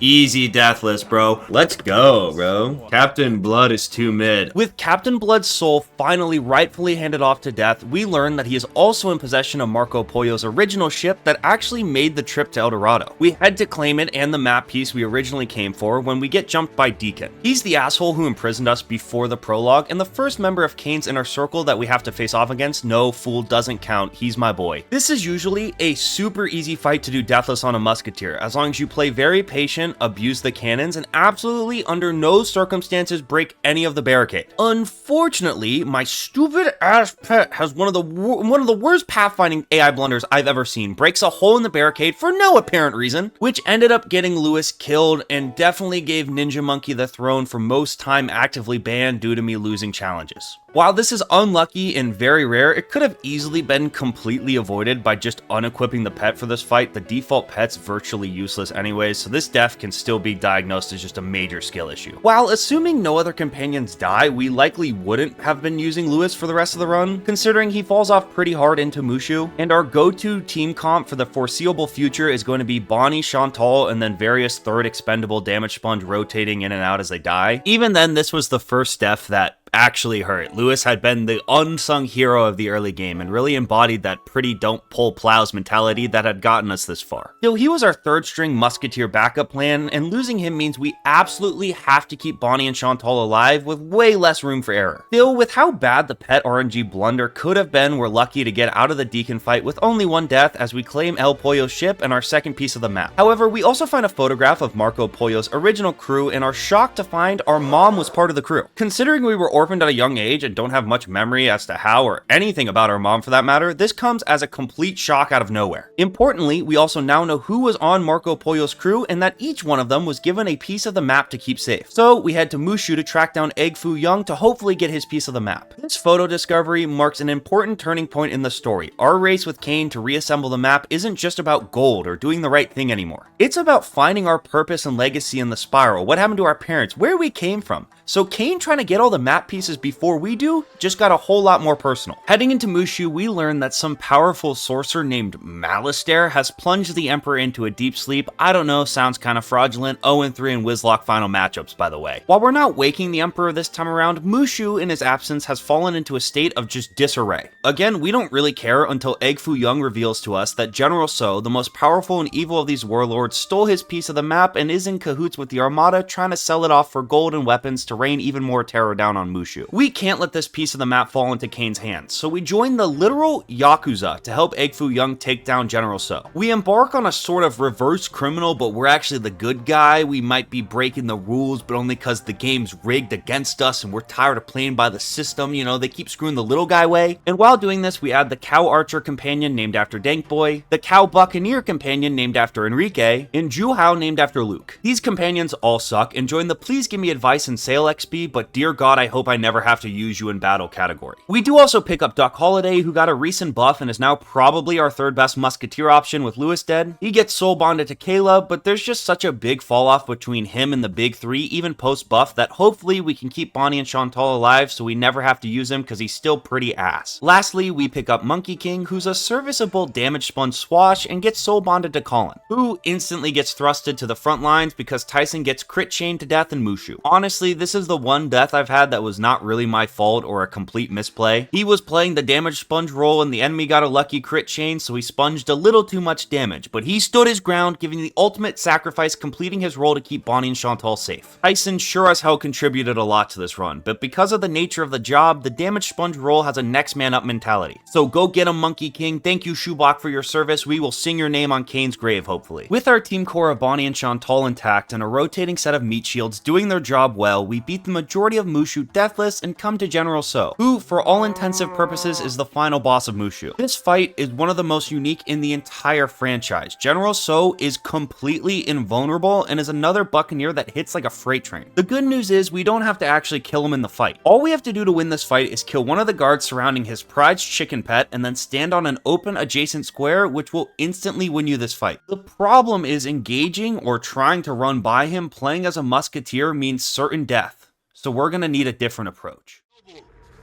Easy deathless, bro. Let's go, bro. Captain Blood is too mid. With Captain Blood's soul finally rightfully handed off to death, we learn that he is also in possession of Marco Polo's original ship that actually made the trip to El Dorado. We head to claim it and the map piece we originally came for when we get jumped by Deacon. He's the asshole who imprisoned us before the prologue and the first member of Kane's inner circle that we have to face off against. No, fool doesn't count. He's my boy. This is usually a super easy fight to do deathless on a musketeer, as long as you play very patient, abuse the cannons, and absolutely under no circumstances break any of the barricade. Unfortunately, my stupid ass pet has one of the worst pathfinding AI blunders I've ever seen. Breaks a hole in the barricade for no apparent reason, which ended up getting Lewis killed and definitely gave Ninja Monkey the throne for most time actively banned due to me losing challenges. While this is unlucky and very rare, it could have easily been completely avoided by just unequipping the pet for this fight. The default pet's virtually useless anyways, so this death can still be diagnosed as just a major skill issue. While assuming no other companions die, we likely wouldn't have been using Lewis for the rest of the run, considering he falls off pretty hard into Mushu, and our go-to team comp for the foreseeable future is going to be Bonnie, Chantal, and then various third expendable damage sponge rotating in and out as they die. Even then, this was the first death that actually hurt. Lewis had been the unsung hero of the early game and really embodied that pretty don't pull plows mentality that had gotten us this far. Still, he was our third string musketeer backup plan, and losing him means we absolutely have to keep Bonnie and Chantal alive with way less room for error. Still, with how bad the pet RNG blunder could have been, we're lucky to get out of the Deacon fight with only one death as we claim El Pollo's ship and our second piece of the map. However, we also find a photograph of Marco Polo's original crew and are shocked to find our mom was part of the crew. Considering we were orphaned at a young age and don't have much memory as to how or anything about our mom for that matter, this comes as a complete shock out of nowhere. Importantly, we also now know who was on Marco Polo's crew and that each one of them was given a piece of the map to keep safe. So we head to Mushu to track down Egg Foo Young to hopefully get his piece of the map. This photo discovery marks an important turning point in the story. Our race with Kane to reassemble the map isn't just about gold or doing the right thing anymore. It's about finding our purpose and legacy in the spiral, what happened to our parents, where we came from. So Kane trying to get all the map pieces before we do just got a whole lot more personal. Heading into Mushu, we learn that some powerful sorcerer named Malistaire has plunged the Emperor into a deep sleep. I don't know, sounds kind of fraudulent. 0-3 in Nuzlocke final matchups, by the way. While we're not waking the Emperor this time around, Mushu in his absence has fallen into a state of just disarray. Again, we don't really care until Egg Foo Young reveals to us that General So, the most powerful and evil of these warlords, stole his piece of the map and is in cahoots with the Armada, trying to sell it off for gold and weapons to rain even more terror down on Mushu. We can't let this piece of the map fall into Kane's hands, so we join the literal Yakuza to help Egg Foo Young take down General So. We embark on a sort of reverse criminal, but we're actually the good guy. We might be breaking the rules, but only because the game's rigged against us and we're tired of playing by the system. You know, they keep screwing the little guy way. And while doing this, we add the Cow Archer companion named after Dank Boy, the Cow Buccaneer companion named after Enrique, and Ju Hao named after Luke. These companions all suck and join the Please Give Me Advice and Sale XP, but dear God, I hope hope I never have to use you in battle category. We do also pick up Duck Holiday, who got a recent buff and is now probably our third best musketeer option with Lewis dead. He gets soul bonded to Caleb, but there's just such a big fall off between him and the big three, even post buff, that hopefully we can keep Bonnie and Chantal alive so we never have to use him because he's still pretty ass. Lastly, we pick up Monkey King, who's a serviceable damage sponge swash and gets soul bonded to Colin, who instantly gets thrusted to the front lines because Tyson gets crit chained to death in Mushu. Honestly, this is the one death I've had that was not really my fault or a complete misplay. He was playing the damage sponge role and the enemy got a lucky crit chain, so he sponged a little too much damage, but he stood his ground, giving the ultimate sacrifice, completing his role to keep Bonnie and Chantal safe. Tyson sure as hell contributed a lot to this run, but because of the nature of the job, the damage sponge role has a next man up mentality. So go get him, Monkey King. Thank you, Shoeblock, for your service. We will sing your name on Kane's grave, hopefully. With our team core of Bonnie and Chantal intact and a rotating set of meat shields doing their job well, we beat the majority of Mushu deathless and come to General So, who, for all intensive purposes, is the final boss of Mushu. This fight is one of the most unique in the entire franchise. General So is completely invulnerable and is another Buccaneer that hits like a freight train. The good news is we don't have to actually kill him in the fight. All we have to do to win this fight is kill one of the guards surrounding his prized chicken pet and then stand on an open adjacent square, which will instantly win you this fight. The problem is engaging or trying to run by him playing as a musketeer means certain death, so we're gonna need a different approach.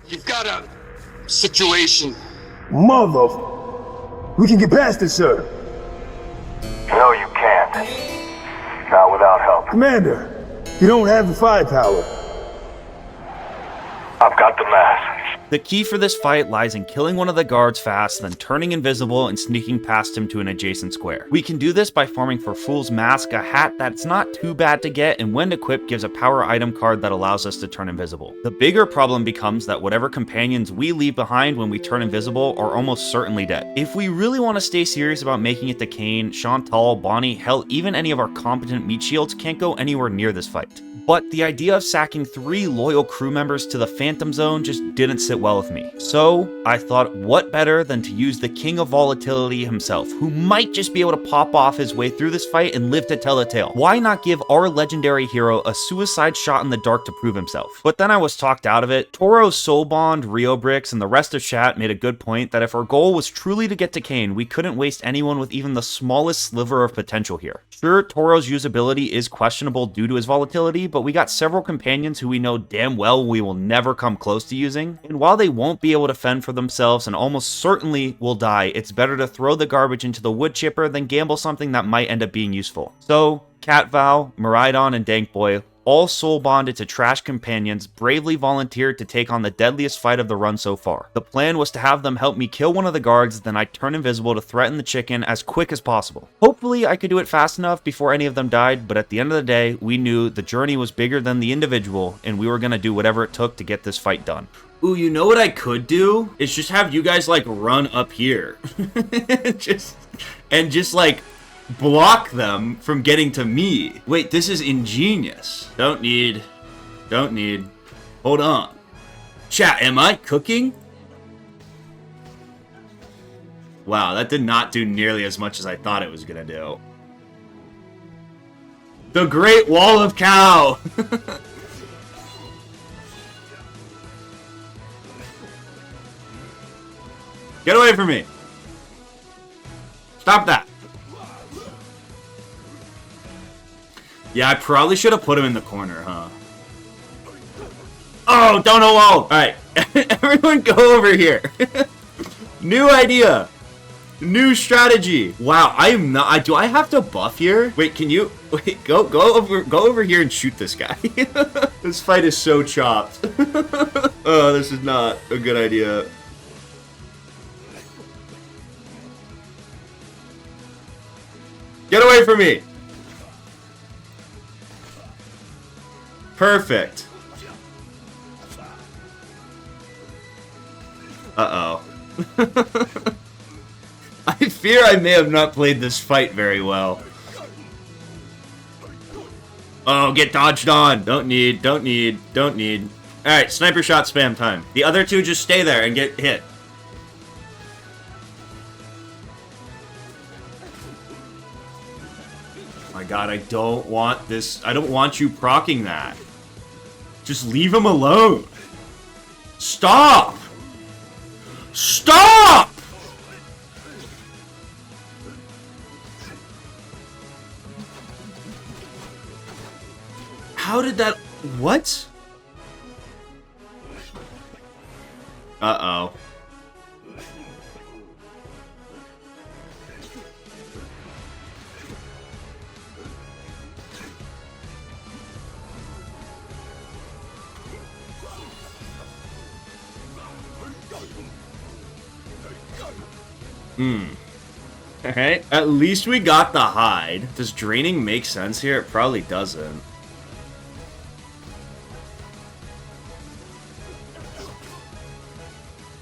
You've got a situation. Mother... We can get past this, sir. No, you can't. Not without help. Commander, you don't have the firepower. I've got the mask. The key for this fight lies in killing one of the guards fast, then turning invisible and sneaking past him to an adjacent square. We can do this by farming for Fool's Mask, a hat that's not too bad to get and when equipped gives a power item card that allows us to turn invisible. The bigger problem becomes that whatever companions we leave behind when we turn invisible are almost certainly dead. If we really want to stay serious about making it to Kane, Chantal, Bonnie, hell, even any of our competent meat shields can't go anywhere near this fight. But the idea of sacking 3 loyal crew members to the Phantom Zone just didn't sit well with me. So I thought, what better than to use the King of Volatility himself, who might just be able to pop off his way through this fight and live to tell the tale. Why not give our legendary hero a suicide shot in the dark to prove himself? But then I was talked out of it. Toro, Soulbond, Rio Bricks, and the rest of chat made a good point that if our goal was truly to get to Kane, we couldn't waste anyone with even the smallest sliver of potential here. Sure, Toro's usability is questionable due to his volatility, but we got several companions who we know damn well we will never come close to using, and while they won't be able to fend for themselves and almost certainly will die, it's better to throw the garbage into the wood chipper than gamble something that might end up being useful. So, Cat Val, Maridon, and Dank Boy, all soul bonded to trash companions, bravely volunteered to take on the deadliest fight of the run so far. The plan was to have them help me kill one of the guards, then I'd turn invisible to threaten the chicken as quick as possible. Hopefully I could do it fast enough before any of them died, but at the end of the day, we knew the journey was bigger than the individual, and we were gonna do whatever it took to get this fight done. Ooh, you know what I could do? Is just have you guys, like, run up here. just like, block them from getting to me. Wait, this is ingenious. Don't need. Hold on. Chat, am I cooking? Wow, that did not do nearly as much as I thought it was gonna do. The Great Wall of Cow! Get away from me! Stop that! Yeah, I probably should have put him in the corner, huh? Oh, don't know wall! Alright, everyone go over here. New idea! New strategy! Wow, I am not... do I have to buff here? Wait, can you... Wait, go over here and shoot this guy. This fight is so chopped. Oh, this is not a good idea. Get away from me! Perfect. Uh-oh. I fear I may have not played this fight very well. Oh, get dodged on. Don't need. Alright, sniper shot spam time. The other two just stay there and get hit. My god, I don't want this. I don't want you proccing that. Just leave him alone. Stop! Stop! How did that... What? Uh-oh. Alright, at least we got the hide. Does draining make sense here? It probably doesn't.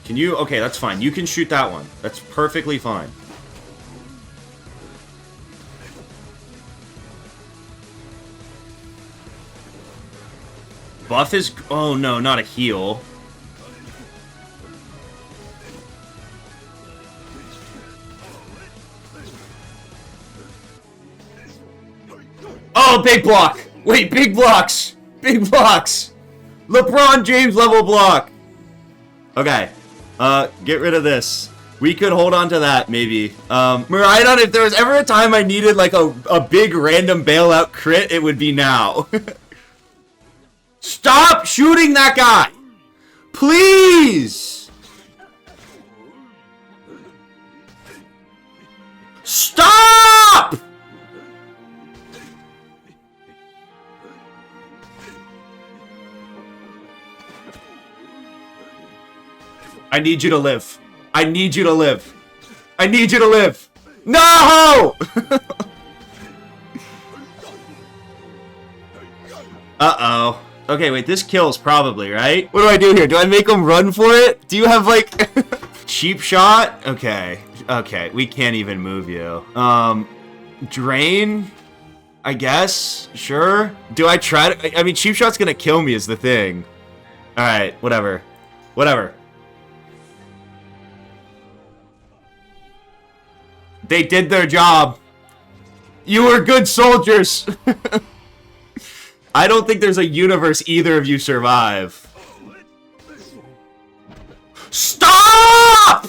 Can you? Okay, that's fine. You can shoot that one. That's perfectly fine. Buff is... Oh no, not a heal. Oh, big block! Wait, big blocks! Big blocks! LeBron James level block! Okay. Get rid of this. We could hold on to that, maybe. Miraidon, if there was ever a time I needed, like, a big random bailout crit, it would be now. Stop shooting that guy! Please! Stop! I need you to live. I need you to live. I need you to live. No! Uh-oh. Okay, wait, this kills probably, right? What do I do here? Do I make him run for it? Do you have, like, cheap shot? Okay. Okay, we can't even move you. Drain? I guess? Sure. Do I try to... I mean, cheap shot's gonna kill me is the thing. Alright, whatever. Whatever. They did their job. You were good soldiers. I don't think there's a universe either of you survive. Stop!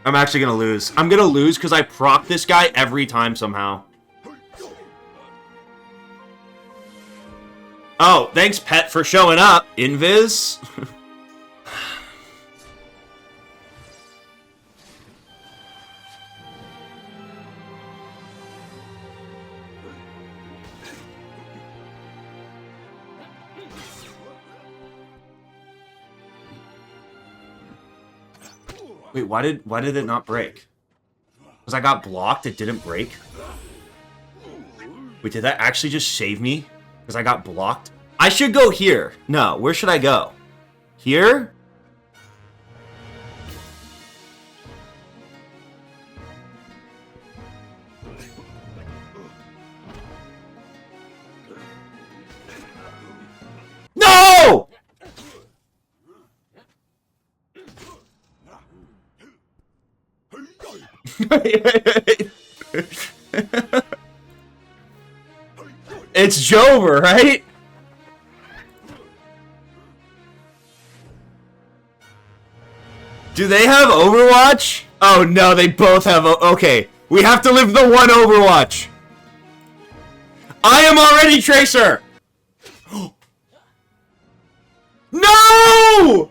I'm actually gonna lose. I'm gonna lose because I proc this guy every time somehow. Oh, thanks, Pet, for showing up. Invis? Wait, why did it not break? Because I got blocked, it didn't break? Wait, did that actually just save me? Because I got blocked? I should go here. No, where should I go? Here? No! It's Jover, right? Do they have Overwatch? Oh no, they both have... Okay, we have to live the one Overwatch. I am already Tracer! No!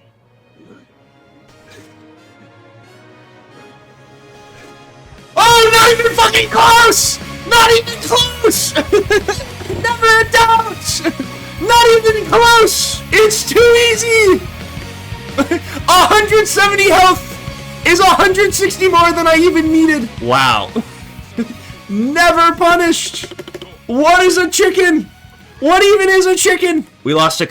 Oh, not even fucking close! Not even close! Never a doubt! Not even close! It's too easy! 170 health is 160 more than I even needed. Wow. Never punished. What is a chicken? What even is a chicken? We lost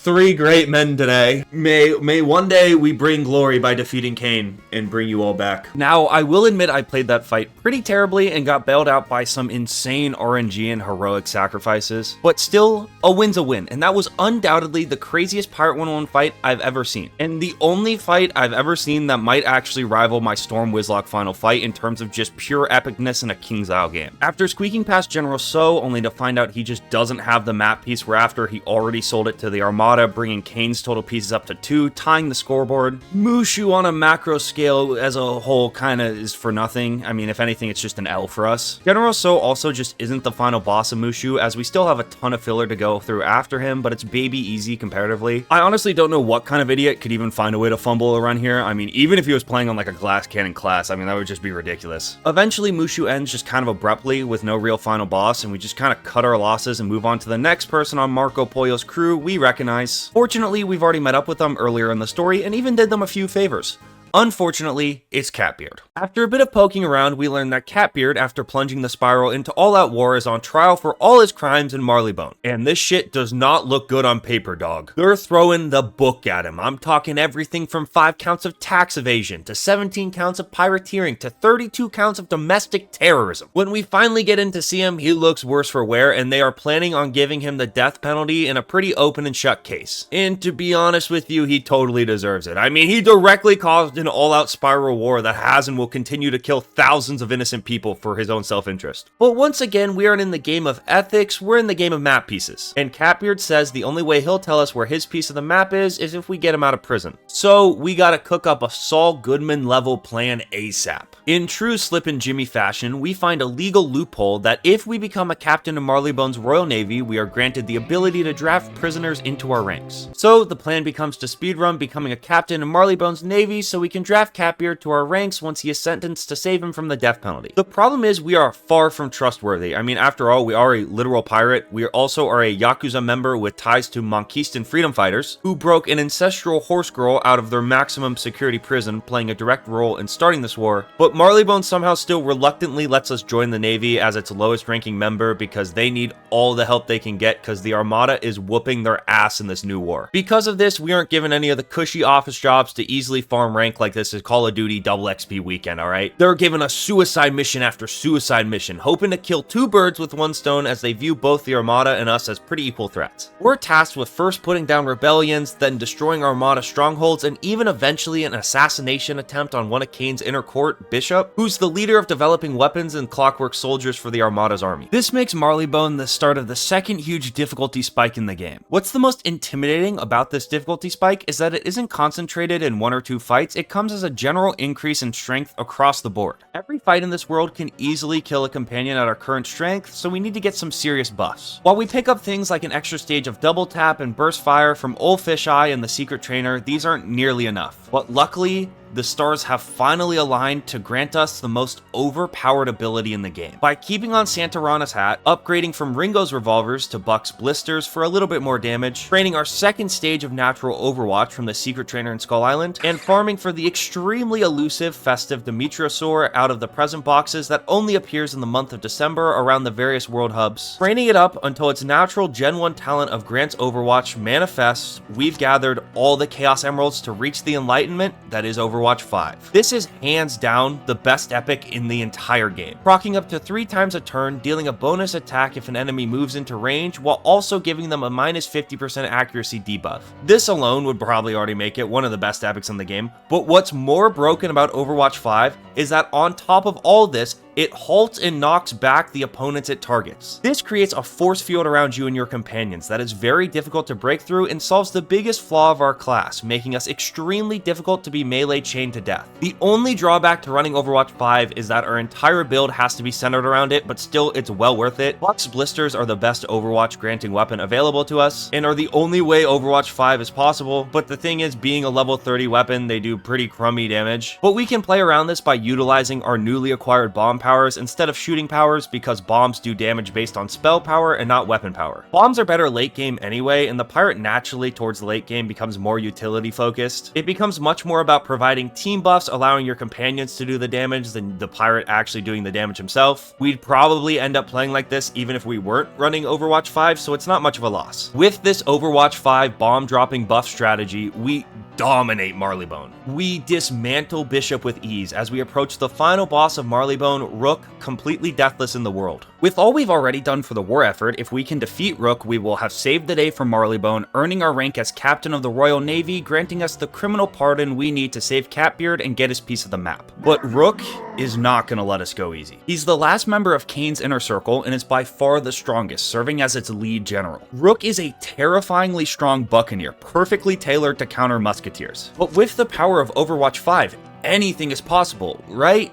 3 great men today. May one day we bring glory by defeating Kane and bring you all back. Now, I will admit I played that fight pretty terribly and got bailed out by some insane RNG and heroic sacrifices, but still, a win's a win, and that was undoubtedly the craziest Pirate101 fight I've ever seen, and the only fight I've ever seen that might actually rival my Storm Nuzlocke final fight in terms of just pure epicness in a King's Isle game. After squeaking past General So, only to find out he just doesn't have the map piece we're after he already sold it to the Armada, bringing Kane's total pieces up to 2, tying the scoreboard. Mushu on a macro scale as a whole kinda is for nothing. I mean, if anything, it's just an L for us. General So also just isn't the final boss of Mushu, as we still have a ton of filler to go through after him, but it's baby easy comparatively. I honestly don't know what kind of idiot could even find a way to fumble a run here. I mean, even if he was playing on like a glass cannon class, I mean, that would just be ridiculous. Eventually, Mushu ends just kind of abruptly with no real final boss, and we just kind of cut our losses and move on to the next person on Marco Pollo's crew we recognize. Fortunately, we've already met up with them earlier in the story and even did them a few favors. Unfortunately, it's Catbeard. After a bit of poking around, we learn that Catbeard, after plunging the spiral into all-out war, is on trial for all his crimes in Marleybone. And this shit does not look good on paper, dog. They're throwing the book at him. I'm talking everything from 5 counts of tax evasion, to 17 counts of pirateering, to 32 counts of domestic terrorism. When we finally get in to see him, he looks worse for wear, and they are planning on giving him the death penalty in a pretty open and shut case. And to be honest with you, he totally deserves it. I mean, he directly caused an all-out spiral war that has and will continue to kill thousands of innocent people for his own self-interest. But once again, we aren't in the game of ethics, we're in the game of map pieces. And Catbeard says the only way he'll tell us where his piece of the map is if we get him out of prison. So we gotta cook up a Saul Goodman level plan ASAP. In true Slip and Jimmy fashion, we find a legal loophole that if we become a captain of Marleybone's Royal Navy, we are granted the ability to draft prisoners into our ranks. So the plan becomes to speedrun becoming a captain of Marleybone's Navy so we can draft Catbeard to our ranks once he is sentenced to save him from the death penalty. The problem is we are far from trustworthy. I mean, after all, we are a literal pirate. We also are a Yakuza member with ties to Monkistan freedom fighters who broke an ancestral horse girl out of their maximum security prison, playing a direct role in starting this war. But Marleybone somehow still reluctantly lets us join the Navy as its lowest ranking member because they need all the help they can get because the Armada is whooping their ass in this new war. Because of this, we aren't given any of the cushy office jobs to easily farm rank like this is Call of Duty double XP weekend, alright? They're giving us suicide mission after suicide mission, hoping to kill 2 birds with 1 stone as they view both the Armada and us as pretty equal threats. We're tasked with first putting down rebellions, then destroying Armada strongholds, and even eventually an assassination attempt on one of Kane's inner court, Bishop, who's the leader of developing weapons and clockwork soldiers for the Armada's army. This makes Marleybone the start of the second huge difficulty spike in the game. What's the most intimidating about this difficulty spike is that it isn't concentrated in 1 or 2 fights, it comes as a general increase in strength across the board. Every fight in this world can easily kill a companion at our current strength, so we need to get some serious buffs. While we pick up things like an extra stage of double tap and burst fire from Old Fish Eye and the Secret Trainer, these aren't nearly enough. But luckily, the stars have finally aligned to grant us the most overpowered ability in the game. By keeping on Santarana's hat, upgrading from Ringo's revolvers to Buck's blisters for a little bit more damage, training our second stage of natural Overwatch from the Secret Trainer in Skull Island, and farming for the extremely elusive festive Demetriosaur out of the present boxes that only appears in the month of December around the various world hubs. Training it up until its natural Gen 1 talent of Grant's Overwatch manifests, we've gathered all the Chaos Emeralds to reach the enlightenment that is Overwatch 5. This is hands down the best epic in the entire game, proccing up to 3 times a turn, dealing a bonus attack if an enemy moves into range, while also giving them a minus 50% accuracy debuff. This alone would probably already make it one of the best epics in the game, but what's more broken about Overwatch 5 is that on top of all this, it halts and knocks back the opponents it targets. This creates a force field around you and your companions that is very difficult to break through and solves the biggest flaw of our class, making us extremely difficult to be melee chained to death. The only drawback to running Overwatch 5 is that our entire build has to be centered around it, but still it's well worth it. Buck's blisters are the best Overwatch granting weapon available to us, and are the only way Overwatch 5 is possible, but the thing is, being a level 30 weapon, they do pretty crummy damage. But we can play around this by utilizing our newly acquired bomb powers instead of shooting powers because bombs do damage based on spell power and not weapon power. Bombs are better late game anyway, and the pirate naturally towards the late game becomes more utility focused. It becomes much more about providing team buffs, allowing your companions to do the damage than the pirate actually doing the damage himself. We'd probably end up playing like this even if we weren't running Overwatch 5, so it's not much of a loss. With this Overwatch 5 bomb dropping buff strategy, we dominate Marleybone. We dismantle Bishop with ease as we approach the final boss of Marleybone, Rook completely deathless in the world. With all we've already done for the war effort, if we can defeat Rook, we will have saved the day for Marleybone, earning our rank as Captain of the Royal Navy, granting us the criminal pardon we need to save Catbeard and get his piece of the map. But Rook is not going to let us go easy. He's the last member of Kane's inner circle and is by far the strongest, serving as its lead general. Rook is a terrifyingly strong buccaneer, perfectly tailored to counter musketeers. But with the power of Overwatch 5, anything is possible, right?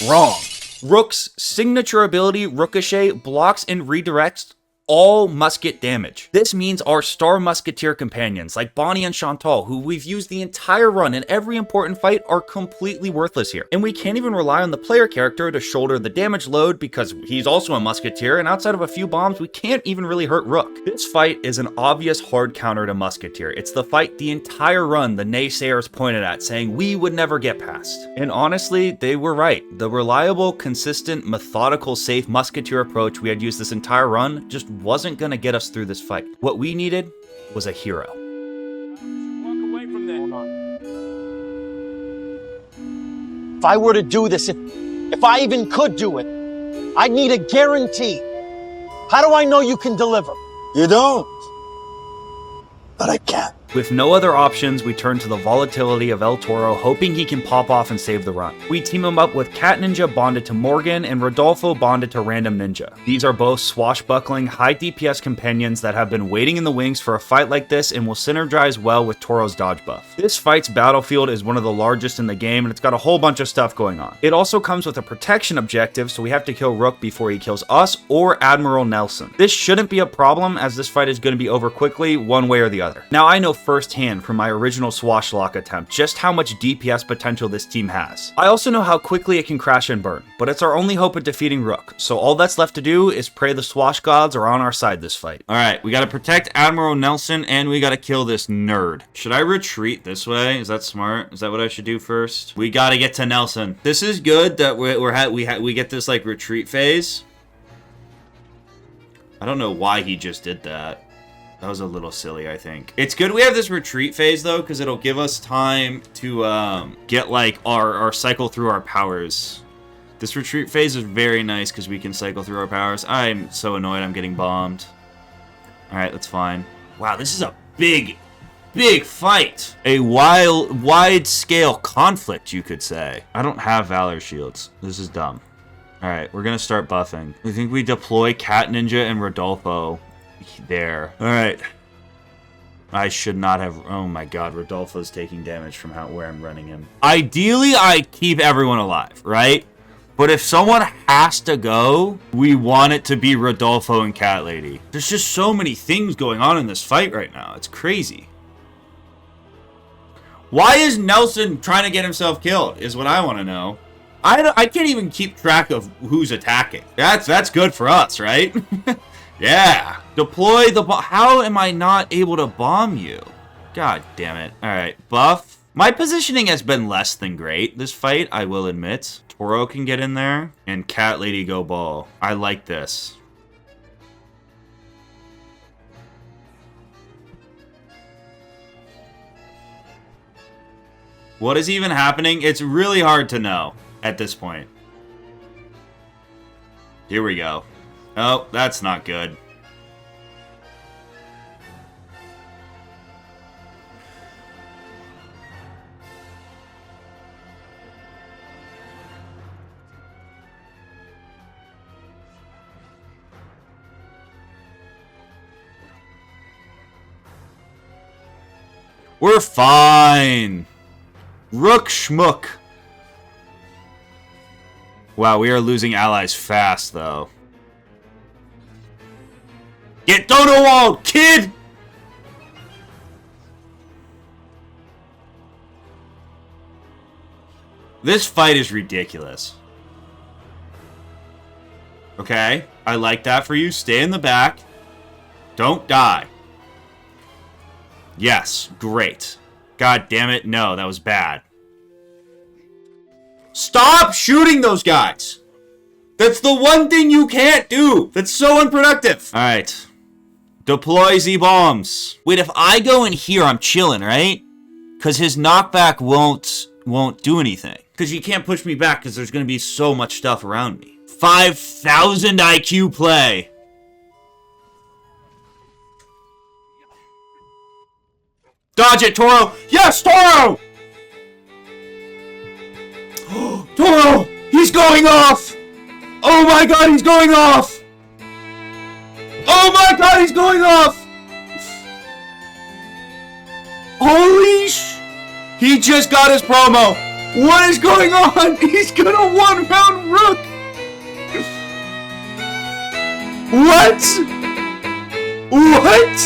Wrong. Rook's signature ability, Ricochet, blocks and redirects all musket damage. This means our star musketeer companions like Bonnie and Chantal, who we've used the entire run in every important fight, are completely worthless here. And we can't even rely on the player character to shoulder the damage load because he's also a musketeer, and outside of a few bombs, we can't even really hurt Rook. This fight is an obvious hard counter to musketeer. It's the fight the entire run the naysayers pointed at, saying we would never get past. And honestly, they were right. The reliable, consistent, methodical, safe musketeer approach we had used this entire run just wasn't gonna get us through this fight. What we needed was a hero. Walk away from that. Hold on. If I were to do this, if I even could do it, I'd need a guarantee. How do I know you can deliver? You don't. But I can. With no other options, we turn to the volatility of El Toro, hoping he can pop off and save the run. We team him up with Cat Ninja bonded to Morgan and Ridolfo bonded to Random Ninja. These are both swashbuckling, high DPS companions that have been waiting in the wings for a fight like this and will synergize well with Toro's dodge buff. This fight's battlefield is one of the largest in the game, and it's got a whole bunch of stuff going on. It also comes with a protection objective, so we have to kill Rook before he kills us or Admiral Nelson. This shouldn't be a problem, as this fight is going to be over quickly, one way or the other. Now, I know firsthand from my original Swashlock attempt just how much DPS potential this team has. I also know how quickly it can crash and burn, but it's our only hope of defeating Rook, so all that's left to do is pray the Swash gods are on our side this fight. Alright, we gotta protect Admiral Nelson and we gotta kill this nerd. Should I retreat this way? Is that smart? Is that what I should do first? We gotta get to Nelson. This is good that we get this like retreat phase. I don't know why he just did that. That was a little silly, I think. It's good we have this retreat phase, though, because it'll give us time to get, like, our cycle through our powers. This retreat phase is very nice because we can cycle through our powers. I'm so annoyed I'm getting bombed. Alright, that's fine. Wow, this is a big fight. A wide-scale conflict, you could say. I don't have Valor Shields. This is dumb. Alright, we're gonna start buffing. I think we deploy Cat Ninja and Ridolfo there. Alright. I should not have... Oh my god, Ridolfo's taking damage from where I'm running him. Ideally, I keep everyone alive, right? But if someone has to go, we want it to be Ridolfo and Cat Lady. There's just so many things going on in this fight right now. It's crazy. Why is Nelson trying to get himself killed, is what I want to know. I can't even keep track of who's attacking. That's good for us, right? Yeah. Deploy the bomb. How am I not able to bomb you? God damn it. Alright, buff. My positioning has been less than great this fight, I will admit. Toro can get in there. And Cat Lady go ball. I like this. What is even happening? It's really hard to know at this point. Here we go. Oh, that's not good. We're fine. Rook schmook. Wow, we are losing allies fast, though. Get Dodo walled, kid! This fight is ridiculous. Okay, I like that for you. Stay in the back. Don't die. Yes, great. God damn it, no, that was bad. Stop shooting those guys! That's the one thing you can't do! That's so unproductive! Alright. Deploy Z-bombs. Wait, if I go in here, I'm chilling, right? Because his knockback won't do anything. because you can't push me back because there's going to be so much stuff around me. 5,000 IQ play. Dodge it, Toro! Yes, Toro! Toro! He's going off! Oh my god, he's going off! Oh my god, he's going off! Holy sh... He just got his promo! What is going on? He's gonna one-round Rook! What? What?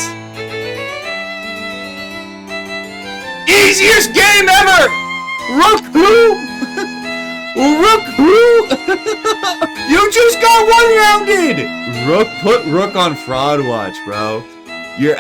Easiest game ever! Rook who? Rook who? You just got one-rounded! Rook, put Rook on fraud watch, bro. You're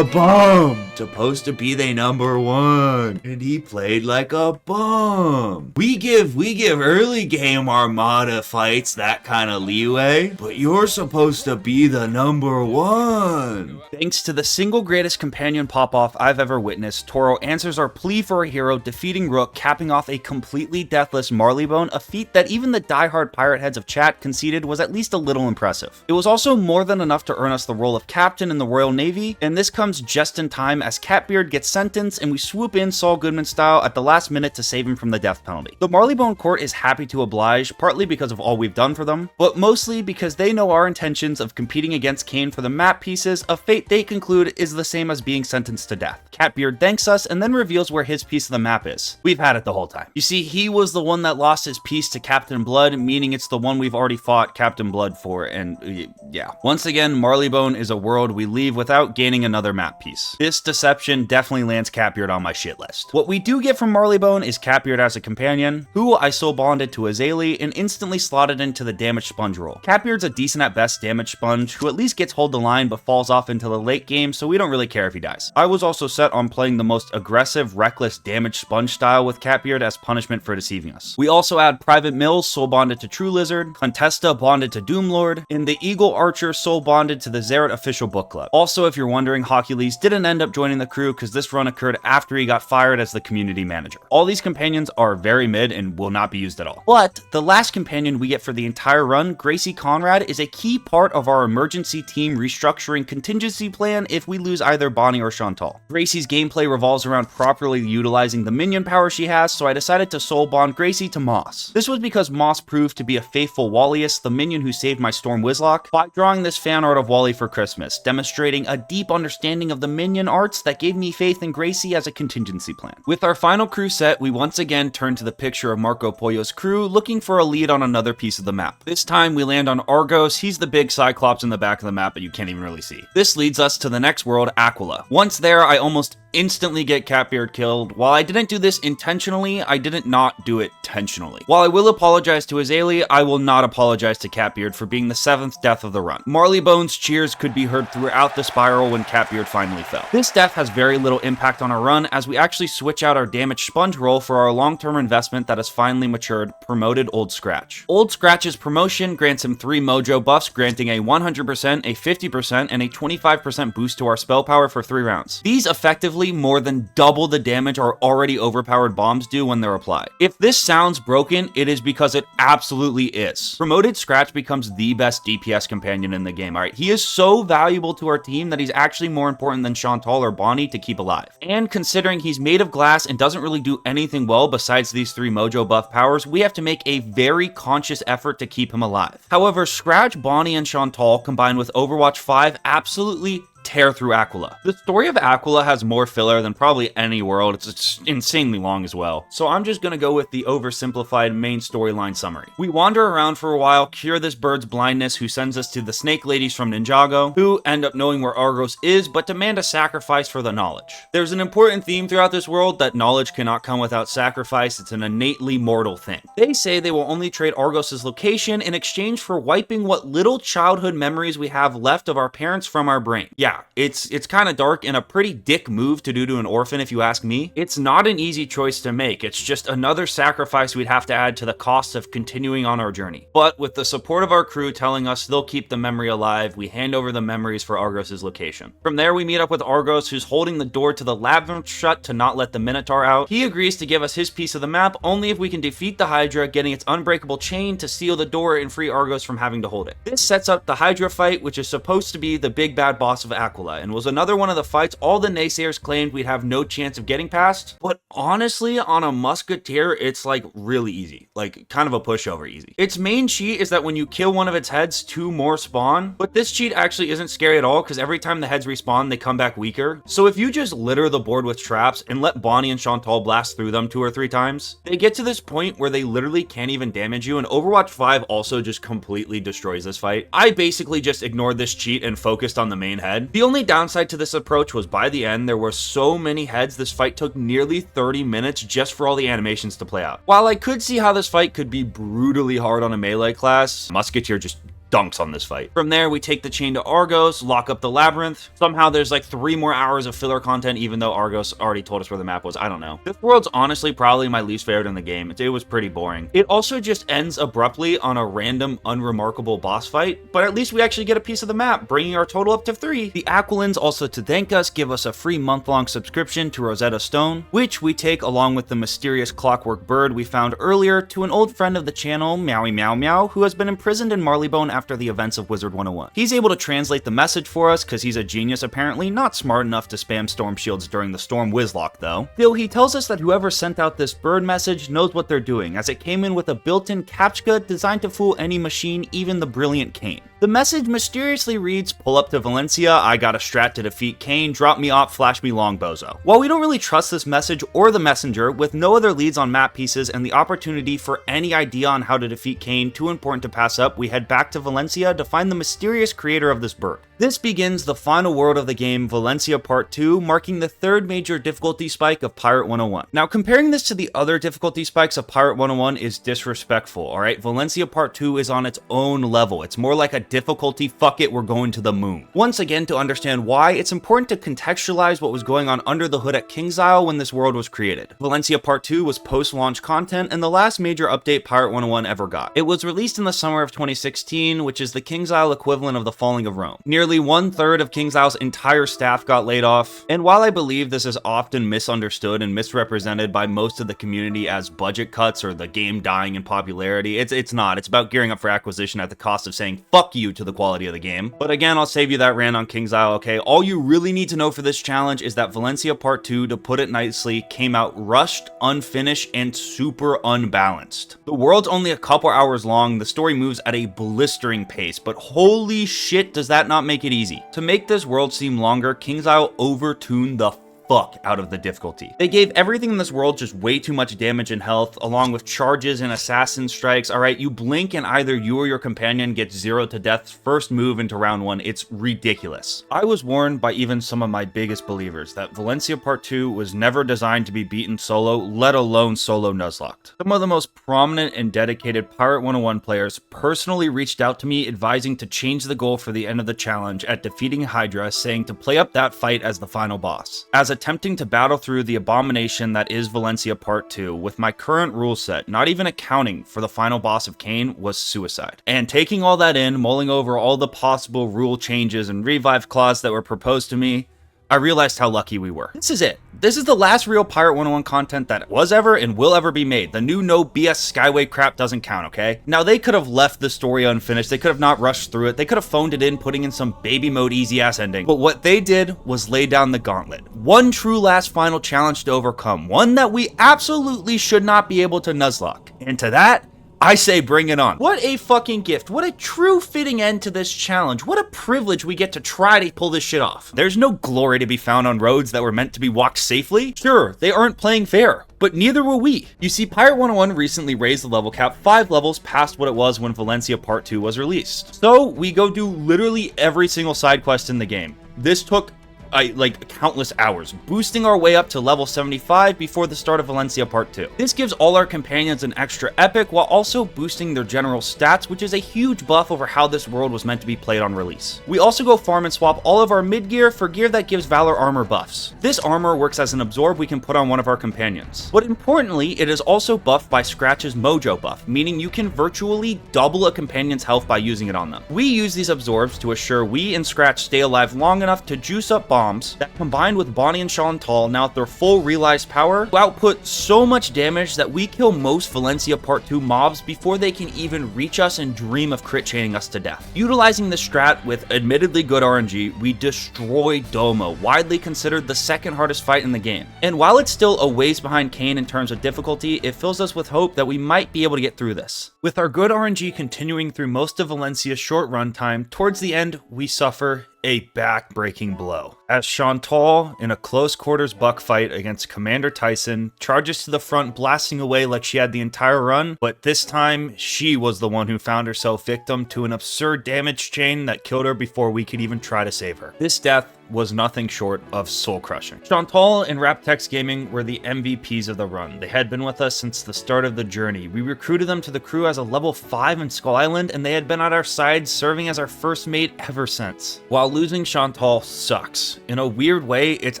a bum. Supposed to be the number one. And he played like a bum. We give early game Armada fights that kind of leeway, but you're supposed to be the number one. Thanks to the single greatest companion pop-off I've ever witnessed, Toro answers our plea for a hero, defeating Rook, capping off a completely deathless Marleybone, a feat that even the diehard pirate heads of chat conceded was at least a little impressive. It was also more than enough to earn us the role of captain in the Royal Navy, and this comes just in time as Catbeard gets sentenced and we swoop in Saul Goodman style at the last minute to save him from the death penalty. The Marleybone court is happy to oblige, partly because of all we've done for them, but mostly because they know our intentions of competing against Kane for the map pieces, a fate they conclude is the same as being sentenced to death. Catbeard thanks us and then reveals where his piece of the map is. We've had it the whole time. You see, he was the one that lost his piece to Captain Blood, meaning it's the one we've already fought Captain Blood for, and yeah. Once again, Marleybone is a world we leave without gaining another map piece. This deception definitely lands Catbeard on my shit list. What we do get from Marleybone is Catbeard as a companion, who I soul bonded to Azalea and instantly slotted into the damage sponge role. Catbeard's a decent at best damage sponge, who at least gets hold the line but falls off into the late game, so we don't really care if he dies. I was also set on playing the most aggressive, reckless damage sponge style with Catbeard as punishment for deceiving us. We also add Private Mills soul bonded to True Lizard, Contesta bonded to Doomlord, and the Eagle Archer soul bonded to the Zerat official book club. Also, if you're wondering, Hercules didn't end up joining the crew because this run occurred after he got fired as the community manager. All these companions are very mid and will not be used at all. But the last companion we get for the entire run, Gracie Conrad, is a key part of our emergency team restructuring contingency plan if we lose either Bonnie or Chantal. Gracie's gameplay revolves around properly utilizing the minion power she has, so I decided to soul bond Gracie to Moss. This was because Moss proved to be a faithful Wallius, the minion who saved my Storm Wizlock, by drawing this fan art of Wally for Christmas, demonstrating a deep understanding of the minion arts that gave me faith in Gracie as a contingency plan. With our final crew set, we once again turn to the picture of Marco Pollo's crew, looking for a lead on another piece of the map. This time we land on Argos. He's the big Cyclops in the back of the map that you can't even really see. This leads us to the next world, Aquila. Once there, I almost instantly get Catbeard killed. While I didn't do this intentionally, I didn't not do it intentionally. While I will apologize to Azalea, I will not apologize to Catbeard for being the 7th death of the run. Marleybone's cheers could be heard throughout the spiral when Catbeard finally fell. This death has very little impact on our run, as we actually switch out our damage sponge roll for our long-term investment that has finally matured, promoted Old Scratch. Old Scratch's promotion grants him 3 mojo buffs, granting a 100%, a 50%, and a 25% boost to our spell power for 3 rounds. These effectively more than double the damage our already overpowered bombs do when they're applied. If this sounds broken, it is because it absolutely is. Promoted Scratch becomes the best DPS companion in the game, alright? He is so valuable to our team that he's actually more important than Chantal or Bonnie to keep alive. And considering he's made of glass and doesn't really do anything well besides these 3 mojo buff powers, we have to make a very conscious effort to keep him alive. However, Scratch, Bonnie, and Chantal combined with Overwatch 5 absolutely tear through Aquila. The story of Aquila has more filler than probably any world. It's insanely long as well. So I'm just gonna go with the oversimplified main storyline summary. We wander around for a while, cure this bird's blindness, who sends us to the snake ladies from Ninjago, who end up knowing where Argos is, but demand a sacrifice for the knowledge. There's an important theme throughout this world that knowledge cannot come without sacrifice. It's an innately mortal thing. They say they will only trade Argos' location in exchange for wiping what little childhood memories we have left of our parents from our brain. Yeah, yeah, it's kind of dark and a pretty dick move to do to an orphan if you ask me. It's not an easy choice to make. It's just another sacrifice we'd have to add to the cost of continuing on our journey. But with the support of our crew telling us they'll keep the memory alive, we hand over the memories for Argos' location. From there, we meet up with Argos, who's holding the door to the labyrinth shut to not let the Minotaur out. He agrees to give us his piece of the map only if we can defeat the Hydra, getting its unbreakable chain to seal the door and free Argos from having to hold it. This sets up the Hydra fight, which is supposed to be the big bad boss of Aquila, and was another one of the fights all the naysayers claimed we'd have no chance of getting past. But honestly, on a musketeer, it's like really easy, like kind of a pushover easy. Its main cheat is that when you kill one of its heads, 2 more spawn, but this cheat actually isn't scary at all because every time the heads respawn, they come back weaker. So if you just litter the board with traps and let Bonnie and Chantal blast through them 2 or 3 times, they get to this point where they literally can't even damage you, and Overwatch 5 also just completely destroys this fight. I basically just ignored this cheat and focused on the main head. The only downside to this approach was by the end, there were so many heads this fight took nearly 30 minutes just for all the animations to play out. While I could see how this fight could be brutally hard on a melee class, Musketeer just dunks on this fight. From there, we take the chain to Argos, lock up the labyrinth. Somehow there's like 3 more hours of filler content, even though Argos already told us where the map was. I don't know. This world's honestly probably my least favorite in the game. It was pretty boring. It also just ends abruptly on a random, unremarkable boss fight, but at least we actually get a piece of the map, bringing our total up to 3. The Aquilans also, to thank us, give us a free month-long subscription to Rosetta Stone, which we take along with the mysterious clockwork bird we found earlier to an old friend of the channel, Meowie Meow Meow, who has been imprisoned in Marleybone after the events of Wizard 101. He's able to translate the message for us because he's a genius apparently, not smart enough to spam storm shields during the storm Whizlock though. Still, he tells us that whoever sent out this bird message knows what they're doing, as it came in with a built-in captcha designed to fool any machine, even the brilliant Kane. The message mysteriously reads, "Pull up to Valencia, I got a strat to defeat Kane, drop me off, flash me long bozo." While we don't really trust this message or the messenger, with no other leads on map pieces and the opportunity for any idea on how to defeat Kane too important to pass up, we head back to Valencia to find the mysterious creator of this bird. This begins the final world of the game, Valencia Part 2, marking the 3rd major difficulty spike of Pirate 101. Now, comparing this to the other difficulty spikes of Pirate 101 is disrespectful, alright? Valencia Part 2 is on its own level. It's more like a difficulty, fuck it, we're going to the moon. Once again, to understand why, it's important to contextualize what was going on under the hood at King's Isle when this world was created. Valencia Part 2 was post-launch content and the last major update Pirate 101 ever got. It was released in the summer of 2016, which is the King's Isle equivalent of the falling of Rome. Nearly 1/3 of King's Isle's entire staff got laid off, and while I believe this is often misunderstood and misrepresented by most of the community as budget cuts or the game dying in popularity, it's not. It's about gearing up for acquisition at the cost of saying fuck you to the quality of the game. But again, I'll save you that rant on King's Isle, okay? All you really need to know for this challenge is that Valencia Part 2, to put it nicely, came out rushed, unfinished, and super unbalanced. The world's only a couple hours long, the story moves at a blistering pace, but holy shit does that not make it easy. To make this world seem longer, King's Isle overtuned the fuck out of the difficulty. They gave everything in this world just way too much damage and health, along with charges and assassin strikes. Alright, you blink and either you or your companion gets 0 to death's first move into round 1. It's ridiculous. I was warned by even some of my biggest believers that Valencia Part 2 was never designed to be beaten solo, let alone solo Nuzlocked. Some of the most prominent and dedicated Pirate 101 players personally reached out to me advising to change the goal for the end of the challenge at defeating Hydra, saying to play up that fight as the final boss. As attempting to battle through the abomination that is Valencia Part 2 with my current rule set, not even accounting for the final boss of Kane, was suicide. And taking all that in, mulling over all the possible rule changes and revive clause that were proposed to me, I realized how lucky we were. This is it. This is the last real Pirate 101 content that was ever and will ever be made. The new no BS Skyway crap doesn't count, okay? Now, they could have left the story unfinished. They could have not rushed through it. They could have phoned it in, putting in some baby mode easy ass ending. But what they did was lay down the gauntlet. One true last final challenge to overcome. One that we absolutely should not be able to Nuzlocke. And to that, I say bring it on. What a fucking gift. What a true fitting end to this challenge. What a privilege we get to try to pull this shit off. There's no glory to be found on roads that were meant to be walked safely. Sure, they aren't playing fair, but neither will we. You see, Pirate 101 recently raised the level cap 5 levels past what it was when Valencia Part 2 was released. So we go do literally every single side quest in the game. This took like countless hours, boosting our way up to level 75 before the start of Valencia Part 2. This gives all our companions an extra epic while also boosting their general stats, which is a huge buff over how this world was meant to be played on release. We also go farm and swap all of our mid gear for gear that gives Valor armor buffs. This armor works as an absorb we can put on one of our companions. But importantly, it is also buffed by Scratch's Mojo buff, meaning you can virtually double a companion's health by using it on them. We use these absorbs to assure we and Scratch stay alive long enough to juice up bombs that, combined with Bonnie and Chantal now at their full realized power, output so much damage that we kill most Valencia Part 2 mobs before they can even reach us and dream of crit chaining us to death. Utilizing this strat with admittedly good RNG, we destroy Domo, widely considered the second hardest fight in the game. And while it's still a ways behind Kane in terms of difficulty, it fills us with hope that we might be able to get through this. With our good RNG continuing through most of Valencia's short runtime, towards the end, we suffer a back-breaking blow, as Chantal, in a close quarters buck fight against Commander Tyson, charges to the front blasting away like she had the entire run, but this time, she was the one who found herself victim to an absurd damage chain that killed her before we could even try to save her. This death was nothing short of soul-crushing. Chantal and Raptex Gaming were the MVPs of the run. They had been with us since the start of the journey. We recruited them to the crew as a level 5 in Skull Island, and they had been at our side serving as our first mate ever since. While losing Chantal sucks, in a weird way, it's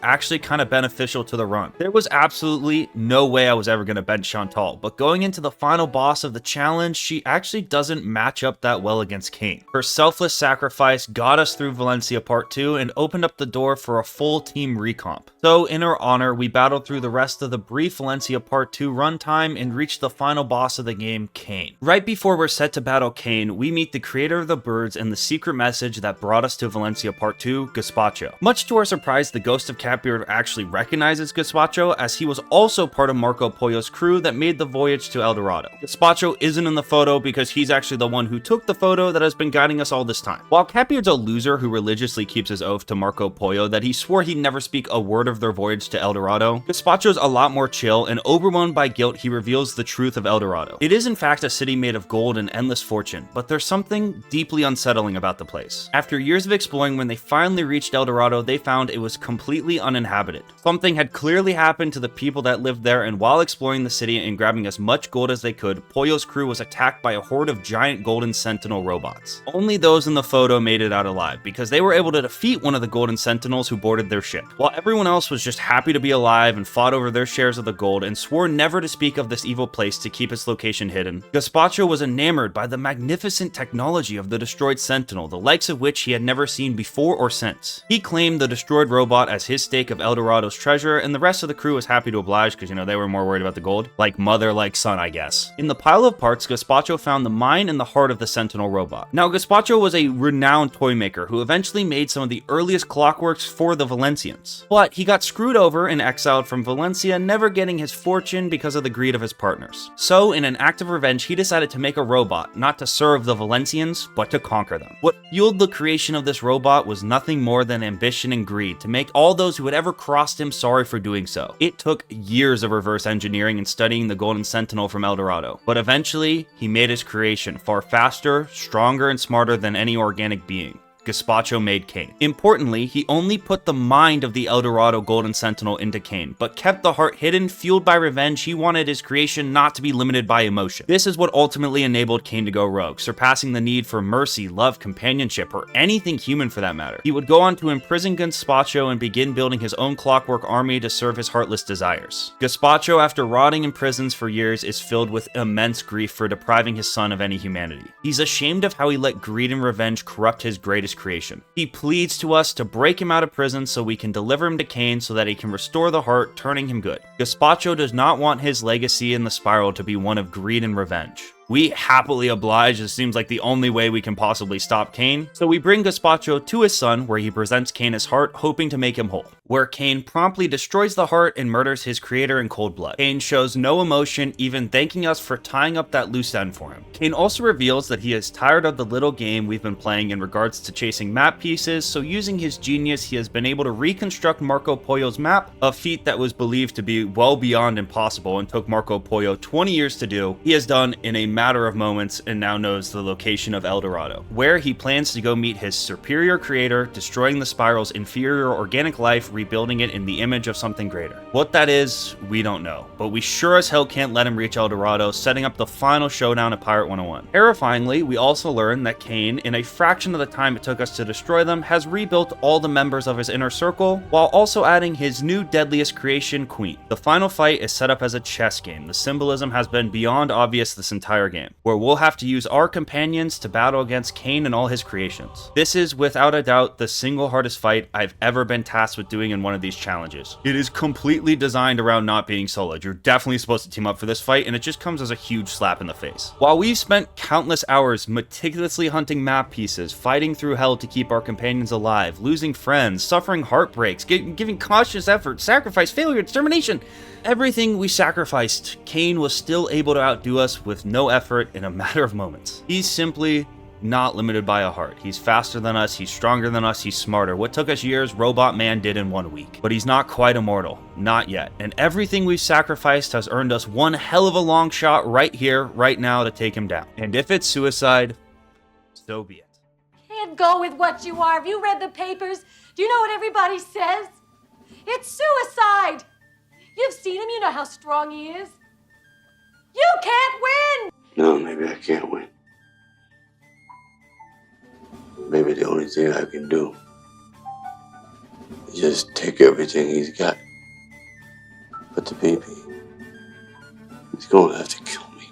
actually kind of beneficial to the run. There was absolutely no way I was ever going to bench Chantal, but going into the final boss of the challenge, she actually doesn't match up that well against Kane. Her selfless sacrifice got us through Valencia Part 2 and opened up the door for a full team recomp. So in her honor, we battled through the rest of the brief Valencia Part 2 runtime and reached the final boss of the game, Kane. Right before we're set to battle Kane, we meet the creator of the birds and the secret message that brought us to Valencia Part 2, Gazpacho. Much to our surprise, the ghost of Catbeard actually recognizes Gazpacho, as he was also part of Marco Pollo's crew that made the voyage to El Dorado. Gazpacho isn't in the photo because he's actually the one who took the photo that has been guiding us all this time. While Catbeard's a loser who religiously keeps his oath to Marco Pollo that he swore he'd never speak a word of their voyage to El Dorado, Gazpacho's a lot more chill, and overwhelmed by guilt, he reveals the truth of El Dorado. It is in fact a city made of gold and endless fortune, but there's something deeply unsettling about the place. After years of exploring, when they finally reached El Dorado, they found it was completely uninhabited. Something had clearly happened to the people that lived there, and while exploring the city and grabbing as much gold as they could, Pollo's crew was attacked by a horde of giant golden sentinel robots. Only those in the photo made it out alive, because they were able to defeat one of the golden sentinels who boarded their ship, while everyone else was just happy to be alive and fought over their shares of the gold and swore never to speak of this evil place to keep its location hidden. Gazpacho was enamored by the magnificent technology of the destroyed sentinel, the likes of which he had never seen before or since. He claimed the destroyed robot as his stake of El Dorado's treasure, and the rest of the crew was happy to oblige because, you know, they were more worried about the gold. Like mother, like son, I guess. In the pile of parts, Gazpacho found the mind and the heart of the sentinel robot. Now, Gazpacho was a renowned toy maker who eventually made some of the earliest clockworks for the Valencians. But he got screwed over and exiled from Valencia, never getting his fortune because of the greed of his partners. So, in an act of revenge, he decided to make a robot, not to serve the Valencians, but to conquer them. What fueled the creation of this robot was nothing more than ambition and greed, to make all those who had ever crossed him sorry for doing so. It took years of reverse engineering and studying the Golden Sentinel from El Dorado, but eventually, he made his creation far faster, stronger, and smarter than any organic being. Gazpacho made Kane. Importantly, he only put the mind of the El Dorado Golden Sentinel into Kane, but kept the heart hidden. Fueled by revenge, he wanted his creation not to be limited by emotion. This is what ultimately enabled Kane to go rogue, surpassing the need for mercy, love, companionship, or anything human for that matter. He would go on to imprison Gazpacho and begin building his own clockwork army to serve his heartless desires. Gazpacho, after rotting in prisons for years, is filled with immense grief for depriving his son of any humanity. He's ashamed of how he let greed and revenge corrupt his greatest creation. He pleads to us to break him out of prison so we can deliver him to Kane so that he can restore the heart, turning him good. Gazpacho does not want his legacy in the spiral to be one of greed and revenge. We happily oblige, it seems like the only way we can possibly stop Kane, so we bring Gazpacho to his son where he presents Kane his heart, hoping to make him whole. where Kane promptly destroys the heart and murders his creator in cold blood. Kane shows no emotion, even thanking us for tying up that loose end for him. Kane also reveals that he is tired of the little game we've been playing in regards to chasing map pieces, so using his genius, he has been able to reconstruct Marco Polo's map, a feat that was believed to be well beyond impossible and took Marco Polo 20 years to do. He has done in a matter of moments and now knows the location of El Dorado, where he plans to go meet his superior creator, destroying the spiral's inferior organic life, rebuilding it in the image of something greater. What that is, we don't know, but we sure as hell can't let him reach El Dorado, setting up the final showdown at Pirate 101. Terrifyingly, we also learn that Kane, in a fraction of the time it took us to destroy them, has rebuilt all the members of his inner circle, while also adding his new deadliest creation, Queen. The final fight is set up as a chess game. The symbolism has been beyond obvious this entire game, where we'll have to use our companions to battle against Kane and all his creations. This is without a doubt the single hardest fight I've ever been tasked with doing in one of these challenges. It is completely designed around not being soloed. You're definitely supposed to team up for this fight, and it just comes as a huge slap in the face. While we've spent countless hours meticulously hunting map pieces, fighting through hell to keep our companions alive, losing friends, suffering heartbreaks, giving conscious effort, sacrifice, failure, determination, everything we sacrificed, Kane was still able to outdo us with no effort in a matter of moments. He's simply not limited by a heart. He's faster than us, he's stronger than us, he's smarter. What took us years, Robot Man did in 1 week. But he's not quite immortal. Not yet. And everything we've sacrificed has earned us one hell of a long shot right here, right now to take him down. And if it's suicide, so be it. Can't go with what you are. Have you read the papers? Do you know what everybody says? It's suicide. You've seen him. You know how strong he is. You can't win. No, maybe I can't win. Maybe the only thing I can do is just take everything he's got. But the baby, he's gonna have to kill me.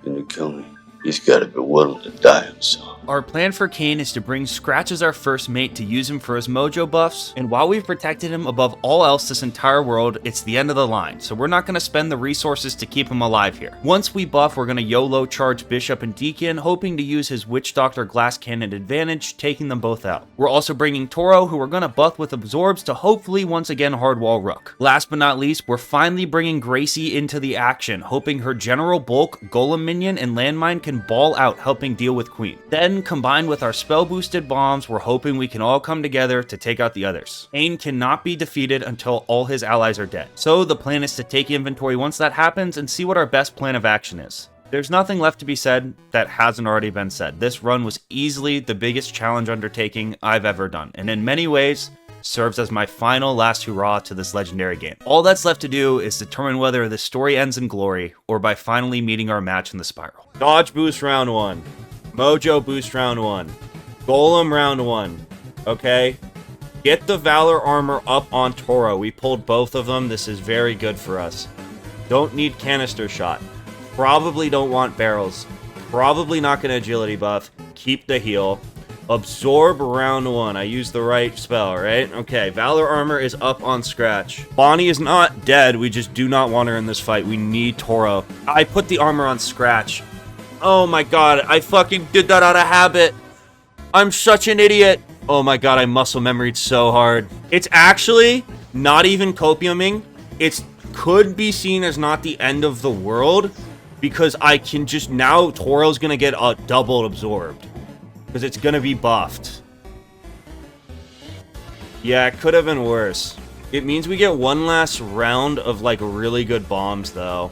And to kill me, he's gotta be willing to die himself. Our plan for Kane is to bring Scratch as our first mate to use him for his mojo buffs, and while we've protected him above all else this entire world, it's the end of the line, so we're not going to spend the resources to keep him alive here. Once we buff, we're going to YOLO charge Bishop and Deacon, hoping to use his Witch Doctor Glass Cannon advantage, taking them both out. We're also bringing Toro, who we're going to buff with Absorbs to hopefully once again hardwall Rook. Last but not least, we're finally bringing Gracie into the action, hoping her General Bulk, Golem Minion, and Landmine can ball out, helping deal with Queen. Then, combined with our spell-boosted bombs, we're hoping we can all come together to take out the others. Kane cannot be defeated until all his allies are dead. So the plan is to take inventory once that happens and see what our best plan of action is. There's nothing left to be said that hasn't already been said. This run was easily the biggest challenge undertaking I've ever done, and in many ways, serves as my final last hurrah to this legendary game. All that's left to do is determine whether the story ends in glory or by finally meeting our match in the spiral. Dodge boost round 1. Mojo boost round 1. Golem round 1. Okay? Get the Valor armor up on Toro. We pulled both of them. This is very good for us. Don't need canister shot. Probably don't want barrels. Probably not going to agility buff. Keep the heal. Absorb round 1. I used the right spell, right? Okay, Valor armor is up on Scratch. Bonnie is not dead. We just do not want her in this fight. We need Toro. I put the armor on Scratch. Oh my god, I fucking did that out of habit. I'm such an idiot. Oh my god, I muscle memoried so hard. It's actually not even copiuming. It could be seen as not the end of the world because I can just now Toro's gonna get a double absorbed because it's gonna be buffed. Yeah, it could have been worse. It means we get one last round of like really good bombs though,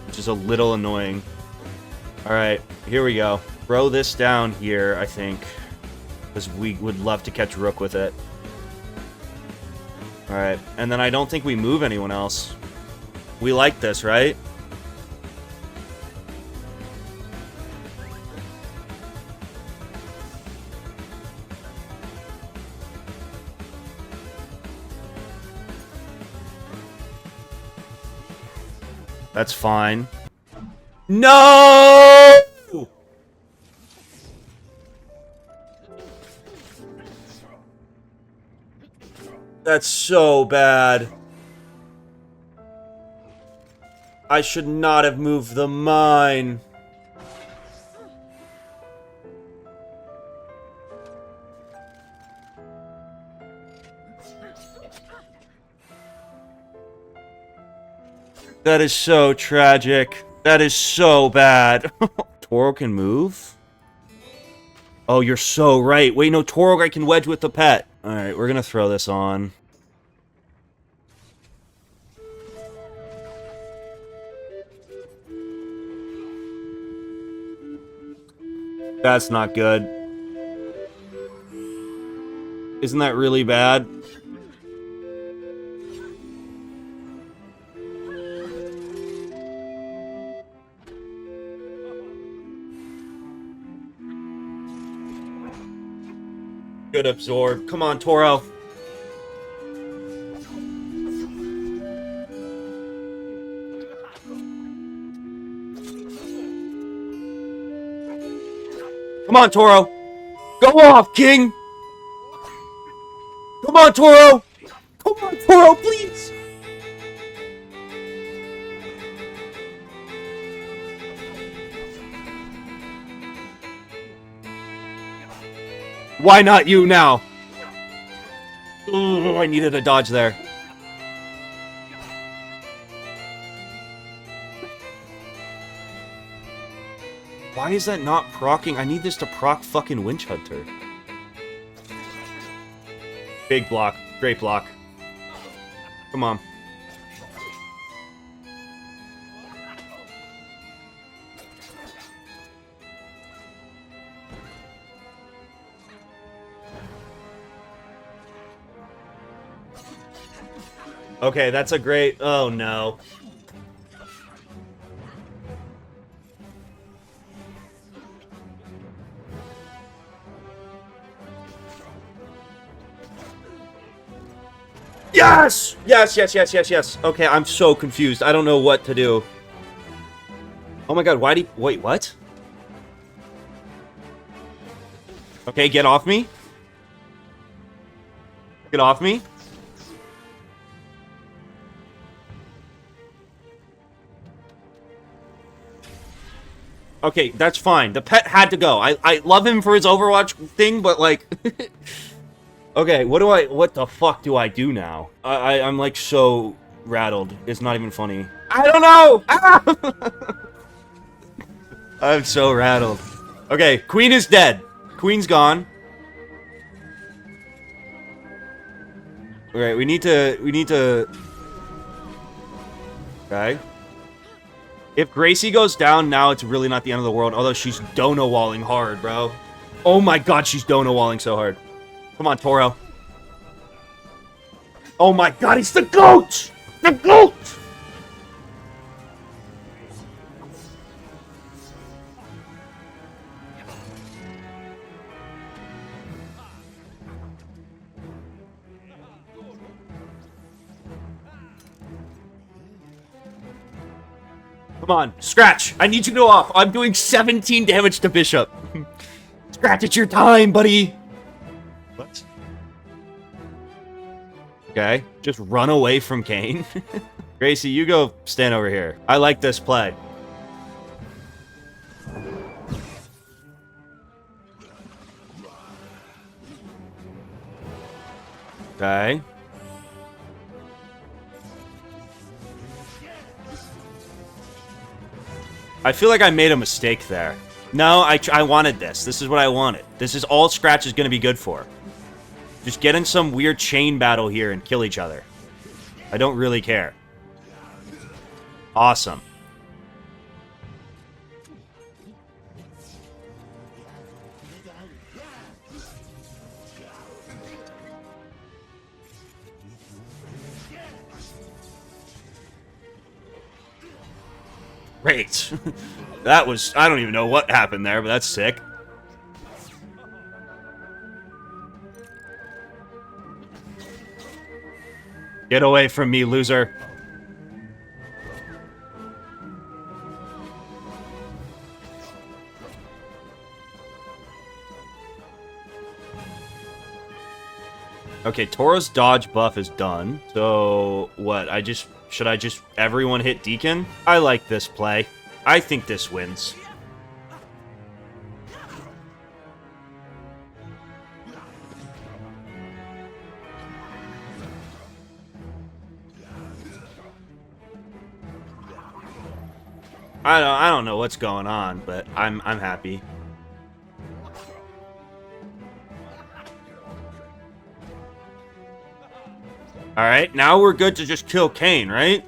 which is a little annoying. Alright, here we go. Throw this down here, I think. Because we would love to catch Rook with it. Alright, and then I don't think we move anyone else. We like this, right? That's fine. No! That's so bad. I should not have moved the mine. That is so tragic. That is so bad. Toro can move? Oh, you're so right. Wait, no, Toro I can wedge with the pet. Alright, we're gonna throw this on. That's not good. Isn't that really bad? Good absorb. Come on, Toro. Come on, Toro. Go off, King. Come on, Toro. Come on, Toro, please. Why not you now? Ooh, I needed a dodge there. Why is that not procking? I need this to proc fucking Winch Hunter. Big block. Great block. Come on. Okay, that's a great... Oh, no. Yes! Yes, yes, yes, yes, yes. Okay, I'm so confused. I don't know what to do. Oh my god, why do you... Wait, what? Okay, get off me. Get off me. Okay, that's fine. The pet had to go. I love him for his Overwatch thing, but like... Okay, what the fuck do I do now? I'm like so rattled. It's not even funny. I don't know! Ah! I'm so rattled. Okay, Queen is dead. Queen's gone. Alright, we need to... Okay. If Gracie goes down now, it's really not the end of the world. Although she's dono-walling hard, bro. Oh my god, she's dono-walling so hard. Come on, Toro. Oh my god, he's the GOAT! The GOAT! Come on, Scratch! I need you to go off! I'm doing 17 damage to Bishop! Scratch, it's your time, buddy! What? Okay, just run away from Kane. Gracie, you go stand over here. I like this play. Okay. I feel like I made a mistake there. No, I wanted this. This is what I wanted. This is all Scratch is going to be good for. Just get in some weird chain battle here and kill each other. I don't really care. Awesome. Great. That was... I don't even know what happened there, but that's sick. Get away from me, loser. Okay, Toro's dodge buff is done. So, what? Should I just... Everyone hit Deacon? I like this play. I think this wins. I don't know what's going on, but I'm happy. All right, now we're good to just kill Kane, right?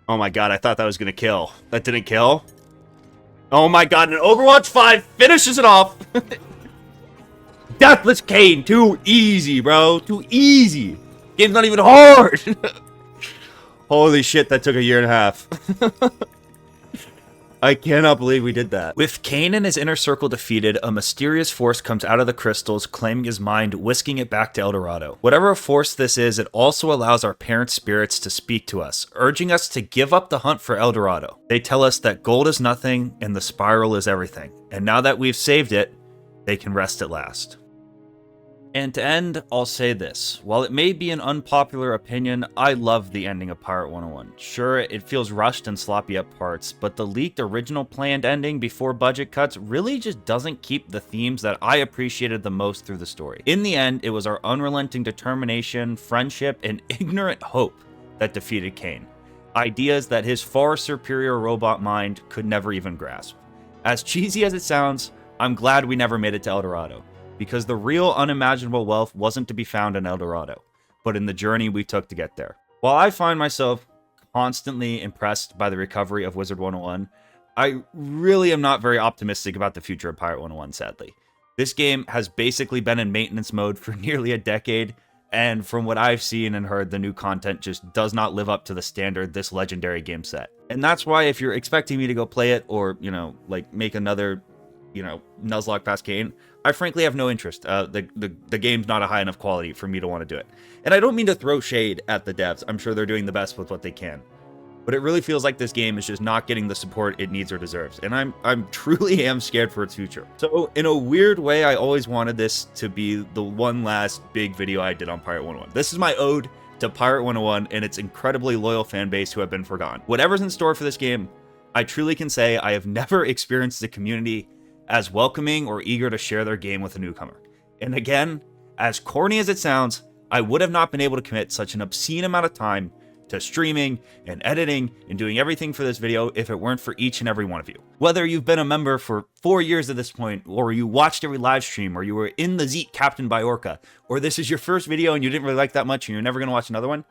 Oh my god, I thought that was gonna kill. That didn't kill? Oh my god, and Overwatch 5 finishes it off! Deathless Kane! Too easy, bro. Too easy. Game's not even hard! Holy shit, that took a year and a half. I cannot believe we did that. With Kane and his inner circle defeated, a mysterious force comes out of the crystals, claiming his mind, whisking it back to El Dorado. Whatever force this is, it also allows our parent spirits to speak to us, urging us to give up the hunt for El Dorado. They tell us that gold is nothing and the spiral is everything, and now that we've saved it, they can rest at last. And to end, I'll say this. While it may be an unpopular opinion, I love the ending of Pirate 101. Sure, it feels rushed and sloppy at parts, but the leaked original planned ending before budget cuts really just doesn't keep the themes that I appreciated the most through the story. In the end, it was our unrelenting determination, friendship, and ignorant hope that defeated Kane. Ideas that his far superior robot mind could never even grasp. As cheesy as it sounds, I'm glad we never made it to El Dorado, because the real unimaginable wealth wasn't to be found in El Dorado, but in the journey we took to get there. While I find myself constantly impressed by the recovery of Wizard 101, I really am not very optimistic about the future of Pirate 101, sadly. This game has basically been in maintenance mode for nearly a decade, and from what I've seen and heard, the new content just does not live up to the standard this legendary game set. And that's why if you're expecting me to go play it or, like make another, Nuzlocke past Kane, I frankly have no interest. The game's not a high enough quality for me to want to do it. And I don't mean to throw shade at the devs. I'm sure they're doing the best with what they can. But it really feels like this game is just not getting the support it needs or deserves. And I'm truly am scared for its future. So in a weird way, I always wanted this to be the one last big video I did on Pirate 101. This is my ode to Pirate 101 and its incredibly loyal fan base who have been forgotten. Whatever's in store for this game, I truly can say I have never experienced a community as welcoming or eager to share their game with a newcomer. And again, as corny as it sounds, I would have not been able to commit such an obscene amount of time to streaming and editing and doing everything for this video if it weren't for each and every one of you. Whether you've been a member for 4 years at this point, or you watched every live stream, or you were in the Zeke Captain by Orca, or this is your first video and you didn't really like that much and you're never going to watch another one,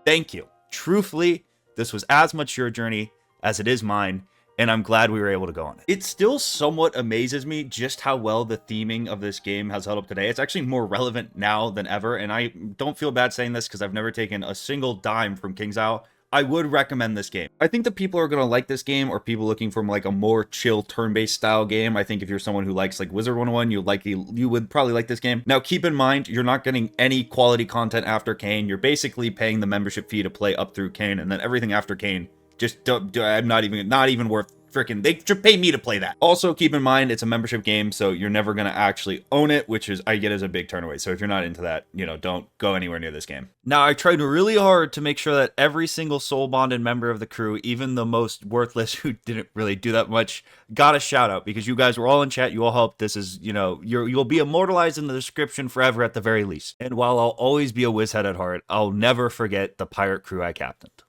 thank you. Truthfully, this was as much your journey as it is mine, and I'm glad we were able to go on it. It still somewhat amazes me just how well the theming of this game has held up today. It's actually more relevant now than ever, and I don't feel bad saying this because I've never taken a single dime from King's Isle. I would recommend this game. I think the people who are going to like this game are people looking for like a more chill turn-based style game. I think if you're someone who likes like Wizard 101, you would probably like this game. Now keep in mind, you're not getting any quality content after Kane. You're basically paying the membership fee to play up through Kane, and then everything after Kane just I'm not even worth freaking, they should pay me to play that. Also, keep in mind, it's a membership game, so you're never going to actually own it, which is, I get as a big turn away. So if you're not into that, don't go anywhere near this game. Now, I tried really hard to make sure that every single soul bonded member of the crew, even the most worthless who didn't really do that much, got a shout out because you guys were all in chat. You all helped. This is, you'll be immortalized in the description forever at the very least. And while I'll always be a whizhead at heart, I'll never forget the pirate crew I captained.